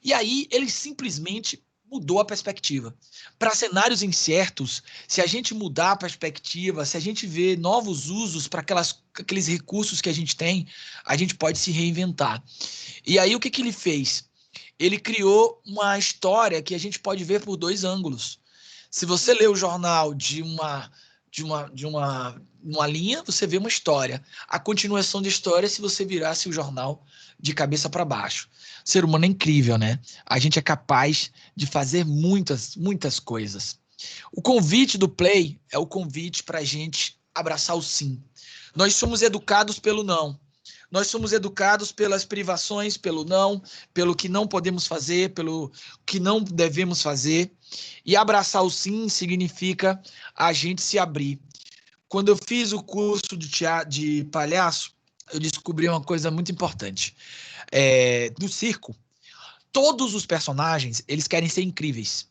E aí ele simplesmente mudou a perspectiva. Para cenários incertos, se a gente mudar a perspectiva, se a gente ver novos usos para aqueles recursos que a gente tem, a gente pode se reinventar. E aí o que ele fez? Ele criou uma história que a gente pode ver por 2 ângulos. Se você lê o jornal de uma linha, você vê uma história. A continuação da história é se você virasse o jornal de cabeça para baixo. O ser humano é incrível, né? A gente é capaz de fazer muitas, muitas coisas. O convite do Play é o convite para a gente abraçar o sim. Nós somos educados pelo não. Nós somos educados pelas privações, pelo não, pelo que não podemos fazer, pelo que não devemos fazer. E abraçar o sim significa a gente se abrir. Quando eu fiz o curso de palhaço, eu descobri uma coisa muito importante. No circo, todos os personagens, eles querem ser incríveis.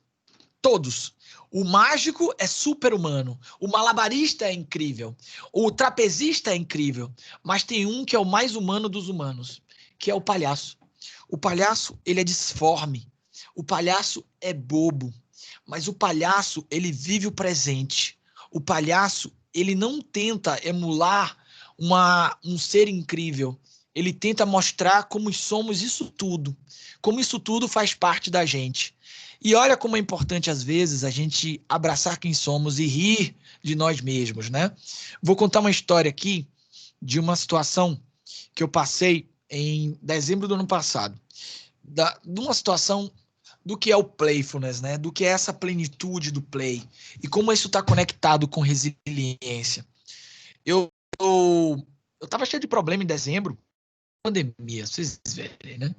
Todos. O mágico é super-humano, o malabarista é incrível, o trapezista é incrível, mas tem um que é o mais humano dos humanos, que é o palhaço. O palhaço, ele é disforme, o palhaço é bobo, mas o palhaço, ele vive o presente. O palhaço, ele não tenta emular um ser incrível, ele tenta mostrar como somos isso tudo, como isso tudo faz parte da gente. E olha como é importante, às vezes, a gente abraçar quem somos e rir de nós mesmos, né? Vou contar uma história aqui de uma situação que eu passei em dezembro do ano passado. De uma situação do que é o playfulness, né? Do que é essa plenitude do play. E como isso está conectado com resiliência. Eu estava cheio de problema em dezembro. Pandemia, vocês verem, né?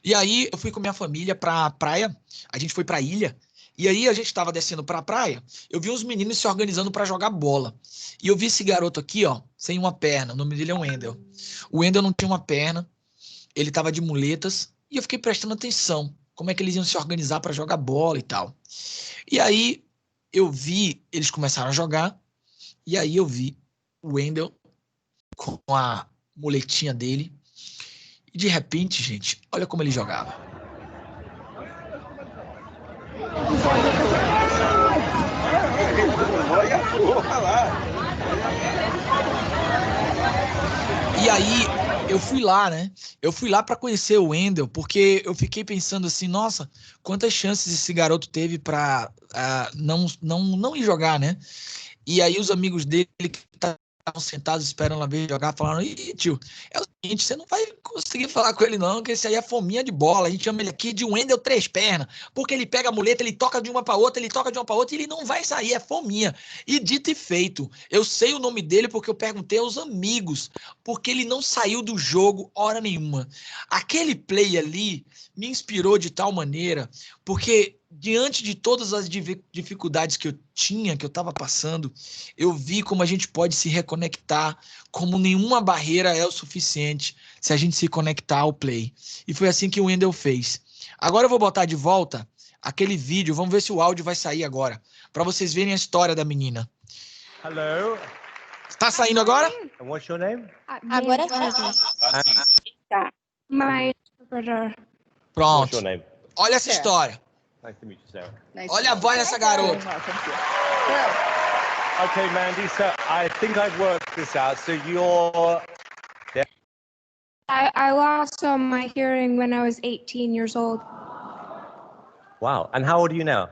E aí eu fui com minha família pra praia, a gente foi pra ilha, e aí a gente tava descendo pra praia, eu vi uns meninos se organizando pra jogar bola. E eu vi esse garoto aqui, ó, sem uma perna, o nome dele é Wendel. O Wendel não tinha uma perna, ele tava de muletas, e eu fiquei prestando atenção, como é que eles iam se organizar pra jogar bola e tal. E aí eu vi, eles começaram a jogar, e aí eu vi o Wendel com a muletinha dele, e de repente, gente, olha como ele jogava. E aí, eu fui lá, né? Eu fui lá para conhecer o Wendel, porque eu fiquei pensando assim, nossa, quantas chances esse garoto teve para não ir jogar, né? E aí os amigos dele que estavam sentados esperando ela ver jogar, falaram, ih, tio, é o seguinte, você não vai conseguir falar com ele não, que esse aí é fominha de bola, a gente chama ele aqui de Wendel 3 pernas, porque ele pega a muleta, ele toca de uma para outra, ele toca de uma para outra, e ele não vai sair, é fominha. E dito e feito, eu sei o nome dele porque eu perguntei aos amigos, porque ele não saiu do jogo hora nenhuma. Aquele play ali me inspirou de tal maneira, porque diante de todas as dificuldades que eu tinha, que eu estava passando, eu vi como a gente pode se reconectar, como nenhuma barreira é o suficiente se a gente se conectar ao play. E foi assim que o Wendel fez. Agora eu vou botar de volta aquele vídeo, vamos ver se o áudio vai sair agora, para vocês verem a história da menina. Hello. Está saindo agora? And what's your name? Agora sim. Tá. My interpreter. Pronto. What's your name? Olha essa história. Nice to meet you, Sarah. Olha a voz dessa garota. Okay, Mandy, so I think I've worked this out. So you're... I lost my hearing when I was 18 years old. Wow. And how old are you now?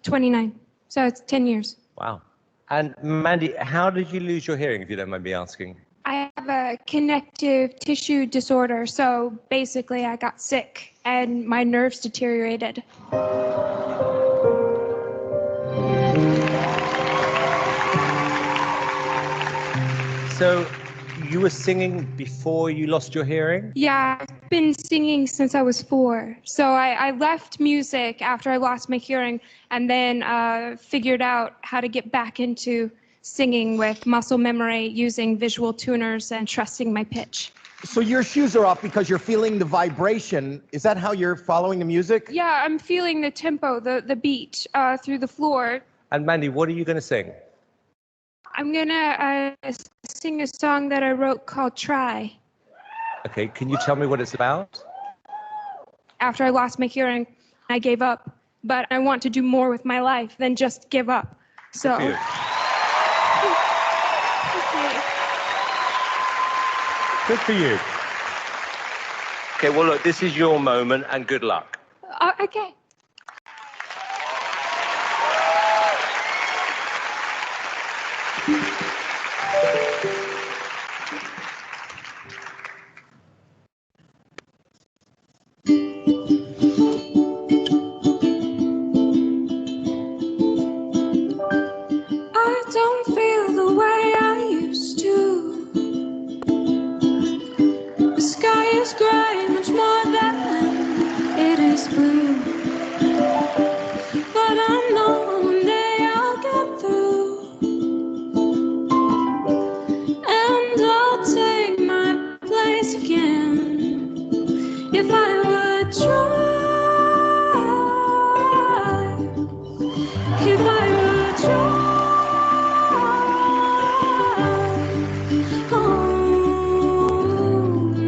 29. So it's 10 years. Wow. And Mandy, how did you lose your hearing, if you don't mind me asking? I have a connective tissue disorder. So basically I got sick and my nerves deteriorated. So you were singing before you lost your hearing? Yeah, I've been singing since I was 4. So I left music after I lost my hearing and then figured out how to get back into singing with muscle memory, using visual tuners and trusting my pitch. So your shoes are off because you're feeling the vibration. Is that how you're following the music? Yeah, I'm feeling the tempo, the beat through the floor. And Mandy, what are you going to sing? I'm gonna sing a song that I wrote called Try. Okay, can you tell me what it's about? After I lost my hearing, I gave up, but I want to do more with my life than just give up. So. Good for you. Good for you. Okay, well, look, this is your moment, and good luck. Okay. I don't feel the way I used to. The sky is gray, much more than it is blue. But I know one day I'll get through. And I'll take my place again if I would try. If I would try. Oh,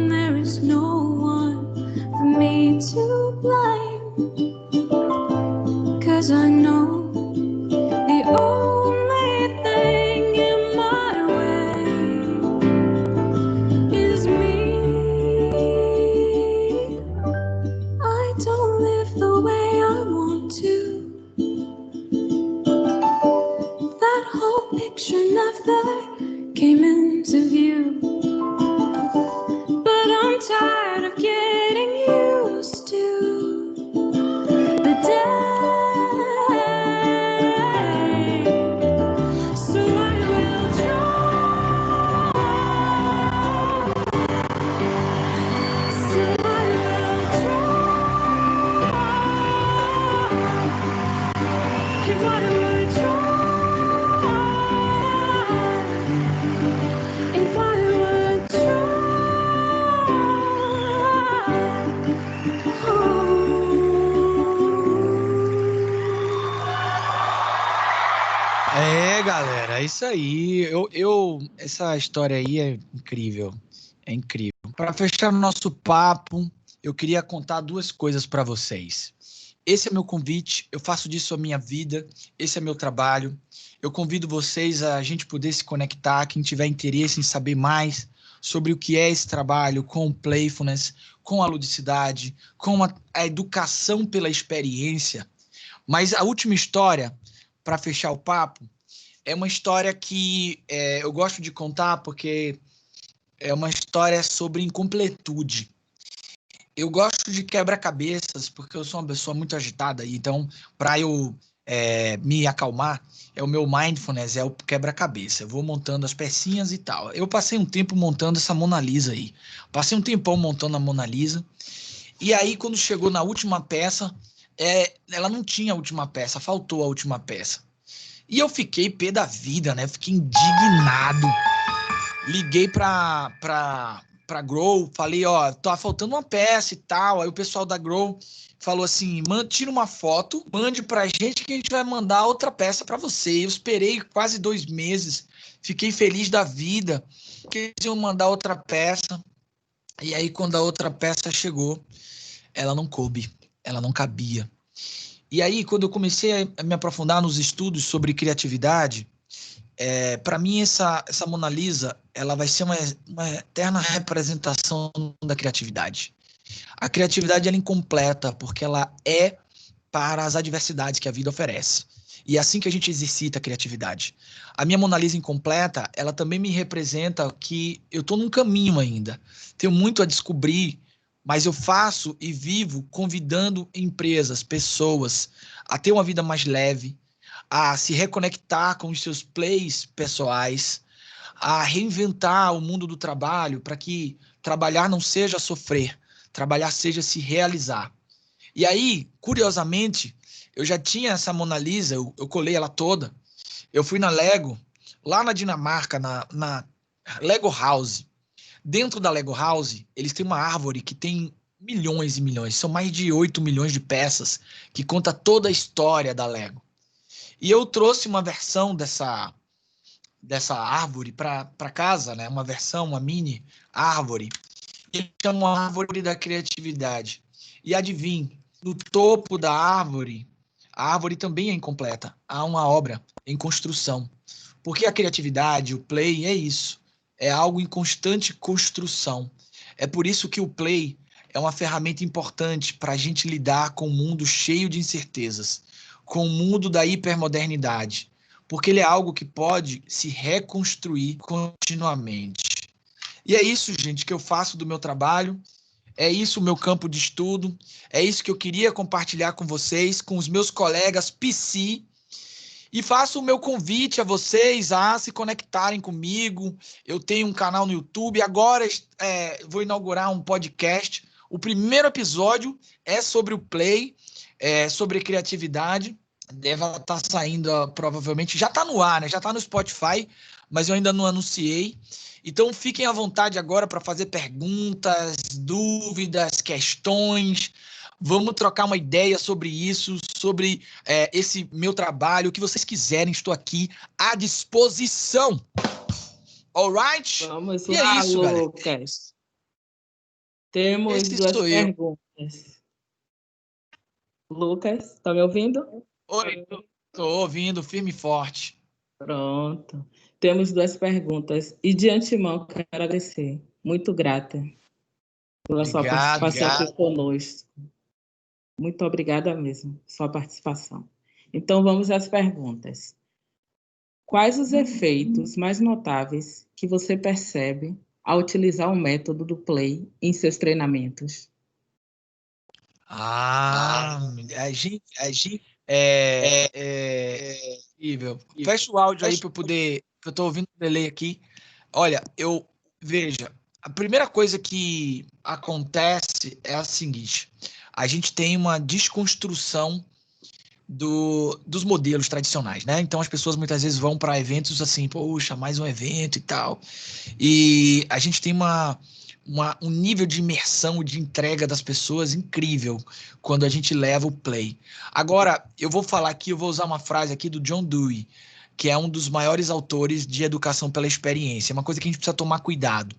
there is no one for me to blame, 'cause I know the only thing in my way is me. I don't live the way I want to. That whole picture never came into view. But I'm tired of getting used to the day. So I will try. So I will try. If I would try. If I would try. É, galera, é isso aí. Essa história aí é incrível. É incrível. Para fechar o nosso papo, eu queria contar 2 coisas para vocês. Esse é meu convite, eu faço disso a minha vida, esse é meu trabalho. Eu convido vocês a gente poder se conectar, quem tiver interesse em saber mais sobre o que é esse trabalho com o Playfulness, com a ludicidade, com a educação pela experiência. Mas a última história, para fechar o papo, é uma história que eu gosto de contar porque é uma história sobre incompletude. Eu gosto de quebra-cabeças porque eu sou uma pessoa muito agitada, então para eu me acalmar, o meu mindfulness é o quebra-cabeça. Eu vou montando as pecinhas e tal. Eu passei um tempo montando essa Mona Lisa aí. Passei um tempão montando a Mona Lisa. E aí, quando chegou na última peça, ela não tinha a última peça, faltou a última peça. E eu fiquei pé da vida, né? Fiquei indignado. Liguei pra Grow, falei, ó, tá faltando uma peça e tal. Aí o pessoal da Grow falou assim, tira uma foto, mande pra gente que a gente vai mandar outra peça pra você. Eu esperei quase 2 meses, fiquei feliz da vida que eles iam mandar outra peça. E aí, quando a outra peça chegou, ela não coube, ela não cabia. E aí, quando eu comecei a me aprofundar nos estudos sobre criatividade, para mim, essa Mona Lisa, ela vai ser uma eterna representação da criatividade. A criatividade ela é incompleta, porque ela é para as adversidades que a vida oferece. E é assim que a gente exercita a criatividade. A minha Mona Lisa incompleta, ela também me representa que eu estou num caminho ainda. Tenho muito a descobrir, mas eu faço e vivo convidando empresas, pessoas a ter uma vida mais leve, a se reconectar com os seus plays pessoais, a reinventar o mundo do trabalho para que trabalhar não seja sofrer, trabalhar seja se realizar. E aí, curiosamente, eu já tinha essa Mona Lisa, eu colei ela toda. Eu fui na Lego, lá na Dinamarca, na Lego House. Dentro da Lego House, eles têm uma árvore que tem milhões e milhões, são mais de 8 milhões de peças, que conta toda a história da Lego. E eu trouxe uma versão dessa árvore para casa, né? Uma versão, uma mini árvore, que chama a árvore da criatividade. E adivinhe, no topo da árvore, a árvore também é incompleta. Há uma obra em construção. Porque a criatividade, o play, é isso. É algo em constante construção. É por isso que o play é uma ferramenta importante para a gente lidar com um mundo cheio de incertezas, com o mundo da hipermodernidade, porque ele é algo que pode se reconstruir continuamente. E é isso, gente, que eu faço do meu trabalho, é isso o meu campo de estudo, é isso que eu queria compartilhar com vocês, com os meus colegas PC, e faço o meu convite a vocês a se conectarem comigo. Eu tenho um canal no YouTube, agora vou inaugurar um podcast. O primeiro episódio é sobre o Play, sobre criatividade. Deve estar saindo, provavelmente. Já está no ar, né? Já está no Spotify, mas eu ainda não anunciei. Então, fiquem à vontade agora para fazer perguntas, dúvidas, questões. Vamos trocar uma ideia sobre isso, sobre esse meu trabalho, o que vocês quiserem, estou aqui à disposição. Alright? Vamos E lá, é isso, Lucas. galera. Temos Esse duas sou eu. perguntas. Lucas, tá me ouvindo? Oi, estou ouvindo, firme e forte. Pronto. Temos duas perguntas. E de antemão, quero agradecer. Muito grata pela sua participação aqui conosco. Muito obrigada mesmo, sua participação. Então, vamos às perguntas. Quais os efeitos mais notáveis que você percebe ao utilizar o método do Play em seus treinamentos? Incrível. Fecha o áudio aí para eu poder, que eu estou ouvindo o delay aqui. Olha, veja, a primeira coisa que acontece é a seguinte: a gente tem uma desconstrução dos modelos tradicionais, né? Então as pessoas muitas vezes vão para eventos assim, poxa, mais um evento e tal. E a gente tem um nível de imersão, de entrega das pessoas incrível quando a gente leva o Play. Agora, eu vou falar aqui, eu vou usar uma frase aqui do John Dewey, que é um dos maiores autores de educação pela experiência. É uma coisa que a gente precisa tomar cuidado.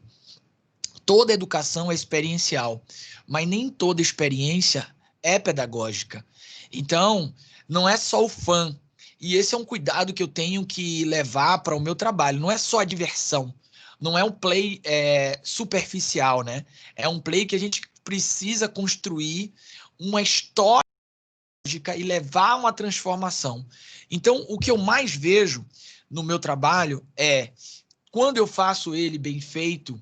Toda educação é experiencial, mas nem toda experiência é pedagógica. Então, não é só o fã. E esse é um cuidado que eu tenho que levar para o meu trabalho. Não é só a diversão. Não é um play superficial, né? É um play que a gente precisa construir uma história e levar uma transformação. Então, o que eu mais vejo no meu trabalho é, quando eu faço ele bem feito,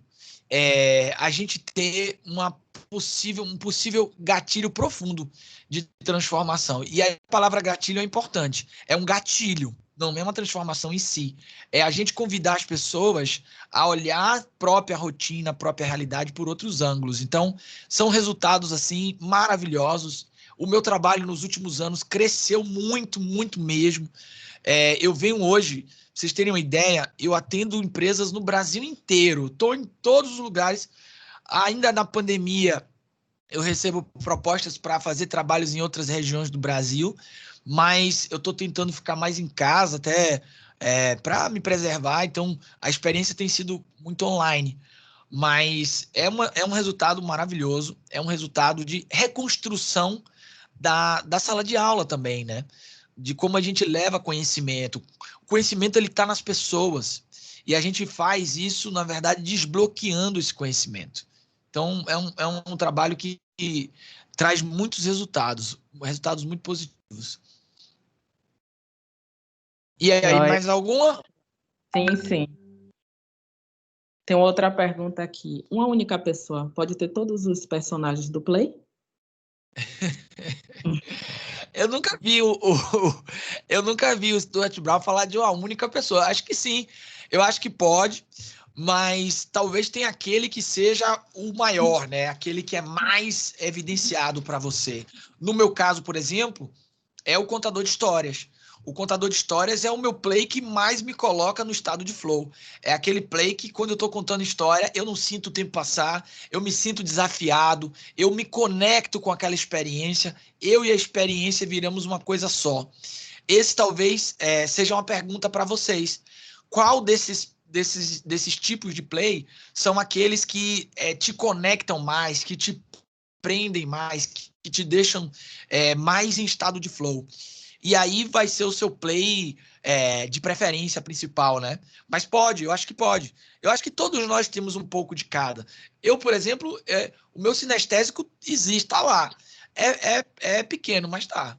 a gente ter um possível gatilho profundo de transformação. E a palavra gatilho é importante. É um gatilho, não é uma transformação em si. É a gente convidar as pessoas a olhar a própria rotina, a própria realidade por outros ângulos. Então, são resultados assim maravilhosos. O meu trabalho nos últimos anos cresceu muito, muito mesmo. Eu venho hoje, pra vocês terem uma ideia, eu atendo empresas no Brasil inteiro. Estou em todos os lugares. Ainda na pandemia, eu recebo propostas para fazer trabalhos em outras regiões do Brasil, mas eu estou tentando ficar mais em casa até para me preservar. Então, a experiência tem sido muito online. Mas é um resultado maravilhoso, é um resultado de reconstrução da sala de aula também, né? De como a gente leva conhecimento. O conhecimento ele está nas pessoas e a gente faz isso, na verdade, desbloqueando esse conhecimento. Então, é um trabalho que traz muitos resultados muito positivos. E aí, mais alguma? Sim, sim. Tem outra pergunta aqui. Uma única pessoa pode ter todos os personagens do Play? Eu nunca vi o Stuart Brown falar de uma única pessoa. Acho que sim. Eu acho que pode, mas talvez tenha aquele que seja o maior, né? Aquele que é mais evidenciado para você. No meu caso, por exemplo, é o contador de histórias. O contador de histórias é o meu play que mais me coloca no estado de flow. É aquele play que, quando eu estou contando história, eu não sinto o tempo passar, eu me sinto desafiado, eu me conecto com aquela experiência, eu e a experiência viramos uma coisa só. Esse talvez seja uma pergunta para vocês. Qual desses tipos de play são aqueles que te conectam mais, que te prendem mais, que te deixam mais em estado de flow? E aí vai ser o seu play de preferência principal, né? Mas pode, eu acho que pode. Eu acho que todos nós temos um pouco de cada. Eu, por exemplo, o meu sinestésico existe, tá lá. É pequeno, mas tá.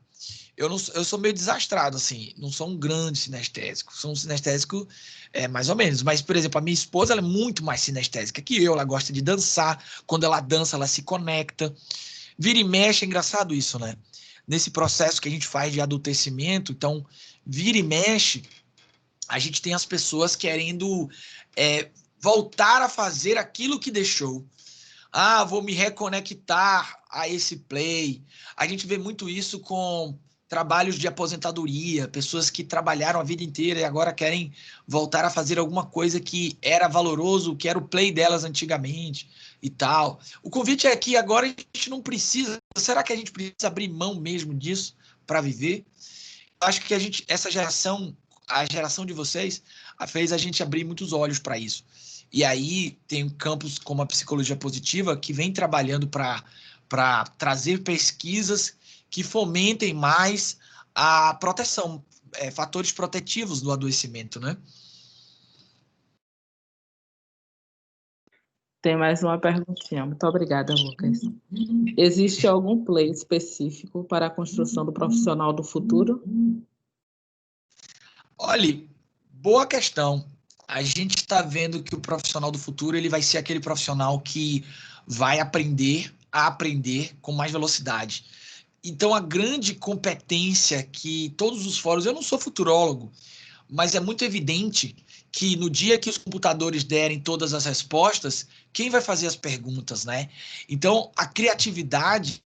Eu sou meio desastrado, assim. Não sou um grande sinestésico. Sou um sinestésico mais ou menos. Mas, por exemplo, a minha esposa, ela é muito mais sinestésica que eu. Ela gosta de dançar. Quando ela dança, ela se conecta. Vira e mexe, é engraçado isso, né? Nesse processo que a gente faz de adultecimento, então, vira e mexe, a gente tem as pessoas querendo voltar a fazer aquilo que deixou. Ah, vou me reconectar a esse play. A gente vê muito isso com trabalhos de aposentadoria, pessoas que trabalharam a vida inteira e agora querem voltar a fazer alguma coisa que era valoroso, que era o play delas antigamente e tal. O convite é que agora a gente não precisa. Será que a gente precisa abrir mão mesmo disso para viver? Eu acho que essa geração, a geração de vocês, fez a gente abrir muitos olhos para isso. E aí tem campos como a psicologia positiva que vem trabalhando para trazer pesquisas que fomentem mais a proteção, fatores protetivos do adoecimento, né? Tem mais uma perguntinha. Muito obrigada, Lucas. Existe algum play específico para a construção do profissional do futuro? Olha, boa questão. A gente está vendo que o profissional do futuro ele vai ser aquele profissional que vai aprender a aprender com mais velocidade. Então, a grande competência que todos os fóruns... Eu não sou futurólogo, mas é muito evidente que no dia que os computadores derem todas as respostas, quem vai fazer as perguntas, né? Então, a criatividade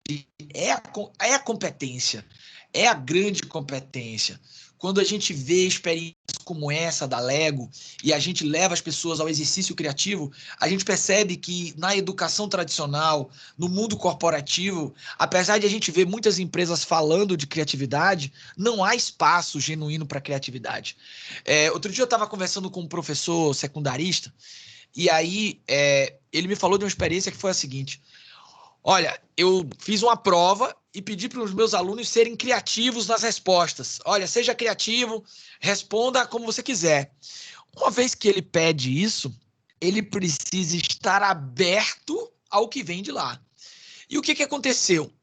é a competência, é a grande competência. Quando a gente vê experiências como essa da Lego e a gente leva as pessoas ao exercício criativo, a gente percebe que na educação tradicional, no mundo corporativo, apesar de a gente ver muitas empresas falando de criatividade, não há espaço genuíno para criatividade. Outro dia eu estava conversando com um professor secundarista e aí ele me falou de uma experiência que foi a seguinte: olha, eu fiz uma prova e pedi para os meus alunos serem criativos nas respostas. Olha, seja criativo, responda como você quiser. Uma vez que ele pede isso, ele precisa estar aberto ao que vem de lá. E o que aconteceu?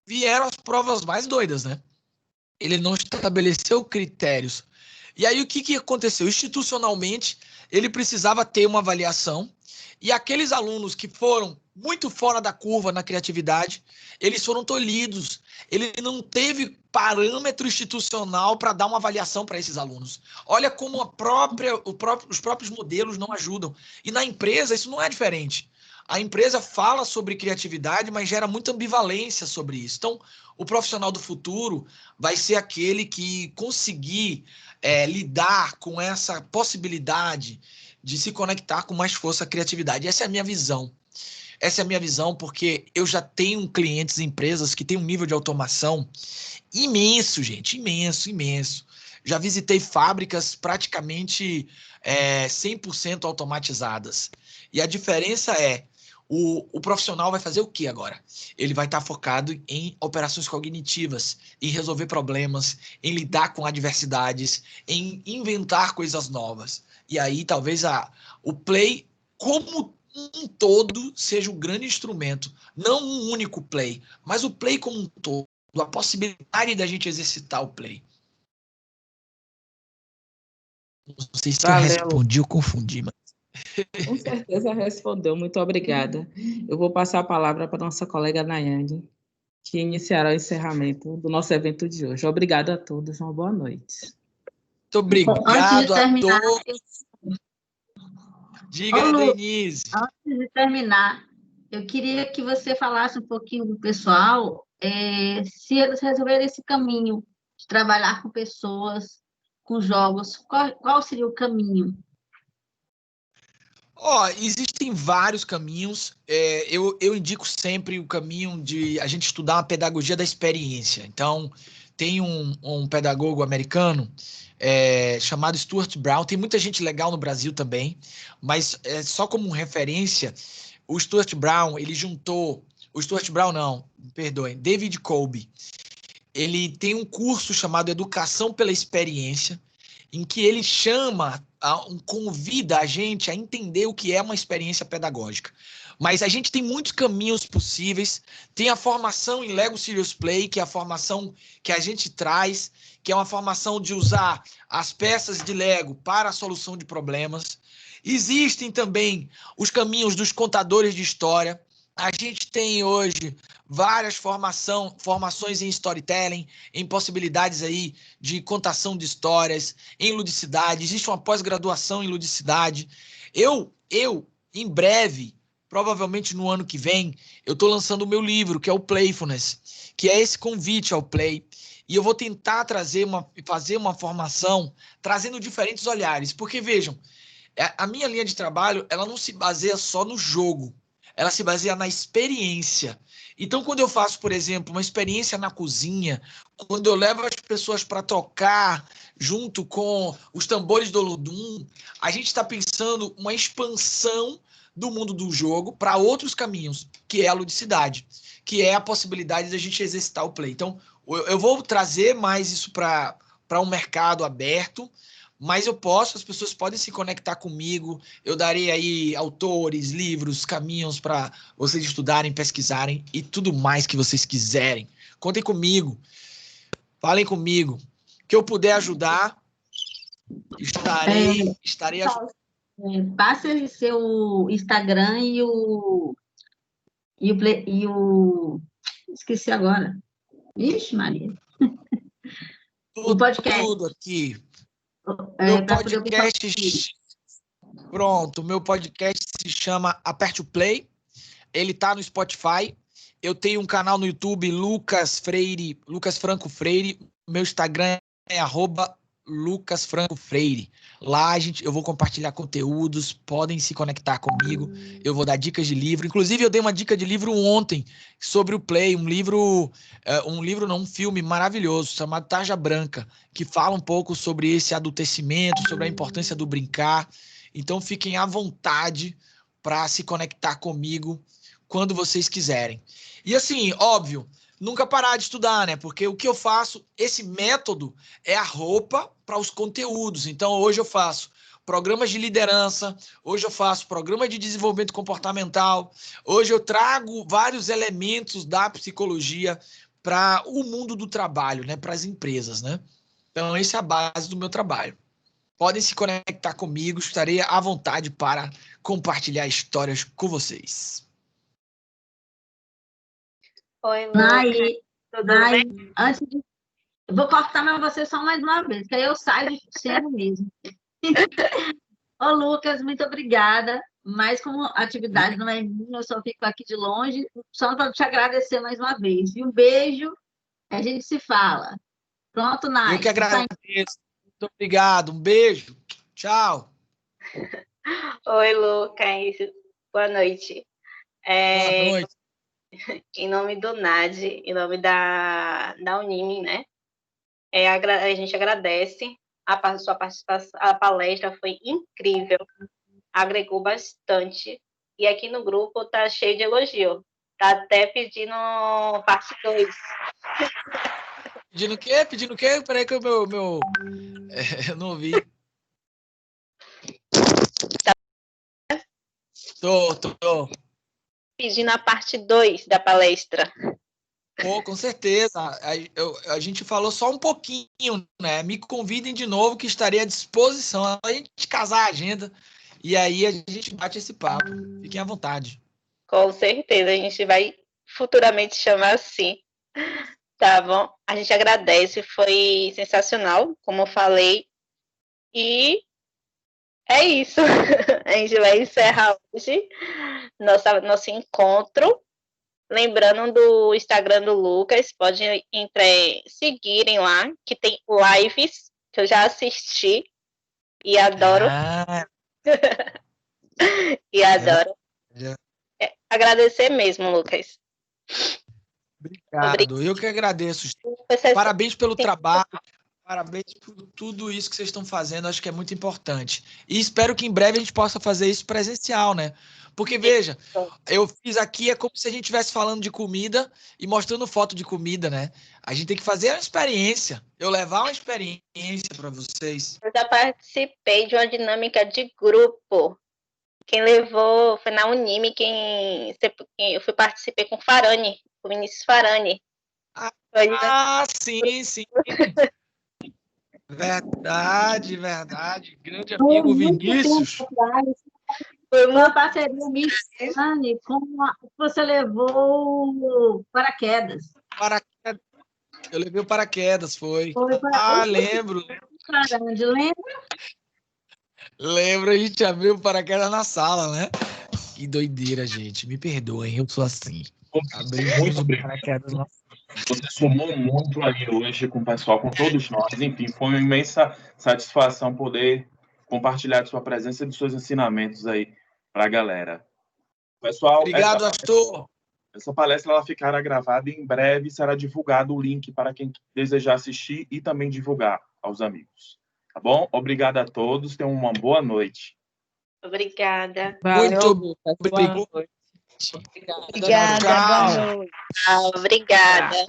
Vieram as provas mais doidas, né? Ele não estabeleceu critérios. E aí o que aconteceu? Institucionalmente, ele precisava ter uma avaliação e aqueles alunos que foram muito fora da curva na criatividade, eles foram tolhidos. Ele não teve parâmetro institucional para dar uma avaliação para esses alunos. Olha como os próprios modelos não ajudam. E na empresa isso não é diferente. A empresa fala sobre criatividade, mas gera muita ambivalência sobre isso. Então, o profissional do futuro vai ser aquele que conseguir lidar com essa possibilidade de se conectar com mais força à criatividade. Essa é a minha visão. Essa é a minha visão porque eu já tenho clientes e empresas que têm um nível de automação imenso, gente, imenso, imenso. Já visitei fábricas praticamente 100% automatizadas. E a diferença é, o profissional vai fazer o que agora? Ele vai estar focado em operações cognitivas, em resolver problemas, em lidar com adversidades, em inventar coisas novas. E aí talvez o play como um todo seja um grande instrumento, não um único play, mas o play como um todo, a possibilidade da gente exercitar o play. Não sei se eu respondi ou confundi, mas... Com certeza respondeu, muito obrigada. Eu vou passar a palavra para a nossa colega Nayane, que iniciará o encerramento do nosso evento de hoje. Obrigada a todos, uma boa noite. Muito obrigado a todos. Diga, Ô, Lu, Denise. antes de terminar, eu queria que você falasse um pouquinho para o pessoal, se eles resolverem esse caminho de trabalhar com pessoas, com jogos, qual seria o caminho? Existem vários caminhos. Eu indico sempre o caminho de a gente estudar a pedagogia da experiência. Então, tem um pedagogo americano chamado Stuart Brown. Tem muita gente legal no Brasil também, mas só como referência, o Stuart Brown, ele juntou... O Stuart Brown, não, perdoem, David Kolbe. Ele tem um curso chamado Educação pela Experiência, em que ele convida a gente a entender o que é uma experiência pedagógica. Mas a gente tem muitos caminhos possíveis. Tem a formação em Lego Serious Play, que é a formação que a gente traz, que é uma formação de usar as peças de Lego para a solução de problemas. Existem também os caminhos dos contadores de história. A gente tem hoje várias formações em storytelling, em possibilidades aí de contação de histórias, em ludicidade. Existe uma pós-graduação em ludicidade. Eu, em breve, provavelmente no ano que vem, eu estou lançando o meu livro, que é o Playfulness, que é esse convite ao play. E eu vou tentar fazer uma formação trazendo diferentes olhares. Porque, vejam, a minha linha de trabalho, ela não se baseia só no jogo. Ela se baseia na experiência. Então, quando eu faço, por exemplo, uma experiência na cozinha, quando eu levo as pessoas para tocar junto com os tambores do Olodum, a gente está pensando uma expansão do mundo do jogo para outros caminhos, que é a ludicidade, que é a possibilidade de a gente exercitar o play. Então, eu vou trazer mais isso para um mercado aberto, mas as pessoas podem se conectar comigo, eu darei aí autores, livros, caminhos para vocês estudarem, pesquisarem e tudo mais que vocês quiserem. Contem comigo, falem comigo, que eu puder ajudar, estarei ajudando. Passa o seu Instagram e o esqueci agora. Ixi, Maria. O podcast. Tudo aqui. Meu podcast... Pronto, meu podcast se chama Aperte o Play. Ele tá no Spotify. Eu tenho um canal no YouTube, Lucas Franco Freire. Meu Instagram é @LucasFrancoFreire. Lá eu vou compartilhar conteúdos, podem se conectar comigo. Eu vou dar dicas de livro. Inclusive, eu dei uma dica de livro ontem sobre o Play, um filme maravilhoso chamado Tarja Branca, que fala um pouco sobre esse adultecimento, sobre a importância do brincar. Então, fiquem à vontade para se conectar comigo quando vocês quiserem. E assim, óbvio, nunca parar de estudar, né? Porque o que eu faço, esse método é a roupa para os conteúdos. Então, hoje eu faço programas de liderança, hoje eu faço programa de desenvolvimento comportamental, hoje eu trago vários elementos da psicologia para o mundo do trabalho, né? Para as empresas, né? Então, essa é a base do meu trabalho. Podem se conectar comigo, estarei à vontade para compartilhar histórias com vocês. Oi, Lucas. Tudo bem? Eu vou cortar mais você só mais uma vez, que aí eu saio de cena mesmo. Ô, Lucas, muito obrigada. Mas como a atividade não é minha, eu só fico aqui de longe, só para te agradecer mais uma vez. E um beijo, a gente se fala. Pronto, Nai. Eu que agradeço. Muito obrigado. Um beijo. Tchau. Oi, Lucas. Boa noite. Boa noite. Em nome do NAD, em nome da Unime, né? A gente agradece a sua participação. A palestra foi incrível, agregou bastante. E aqui no grupo tá cheio de elogio. Tá até pedindo parte 2. Pedindo o quê? Pedindo o quê? Peraí que eu não ouvi. Tô. Pedindo a parte 2 da palestra. Pô, com certeza. A gente falou só um pouquinho, né? Me convidem de novo que estarei à disposição. A gente casar a agenda e aí a gente bate esse papo. Fiquem à vontade. Com certeza, a gente vai futuramente chamar assim. Tá bom? A gente agradece, foi sensacional, como eu falei. E É isso. A gente vai encerrar hoje nosso encontro. Lembrando do Instagram do Lucas, pode seguirem lá, que tem lives que eu já assisti e adoro. E adoro. Agradecer mesmo, Lucas. Obrigado. Eu que agradeço. Parabéns pelo trabalho. Parabéns por tudo isso que vocês estão fazendo. Acho que é muito importante. E espero que em breve a gente possa fazer isso presencial, né? Porque, veja, eu fiz aqui, é como se a gente estivesse falando de comida e mostrando foto de comida, né? A gente tem que fazer uma experiência. Eu levar uma experiência para vocês. Eu já participei de uma dinâmica de grupo. Quem levou foi na Unime, eu participei com o Farani, com o Vinícius Farani. Sim. Verdade. Grande amigo Vinícius. Foi uma parceria Michane com você levou paraquedas. Eu levei o paraquedas, foi. Lembro. Lembro, a gente abriu o paraquedas na sala, né? Que doideira, gente. Me perdoem, eu sou assim. Muito obrigado. Você somou muito aí hoje com o pessoal, com todos nós. Enfim, foi uma imensa satisfação poder compartilhar de sua presença e de seus ensinamentos aí para a galera. Pessoal, obrigado, Astor. Essa palestra ela ficará gravada e em breve será divulgado o link para quem desejar assistir e também divulgar aos amigos. Tá bom? Obrigado a todos. Tenham uma boa noite. Obrigada. Muito obrigado. Obrigada. Boa noite. Obrigada.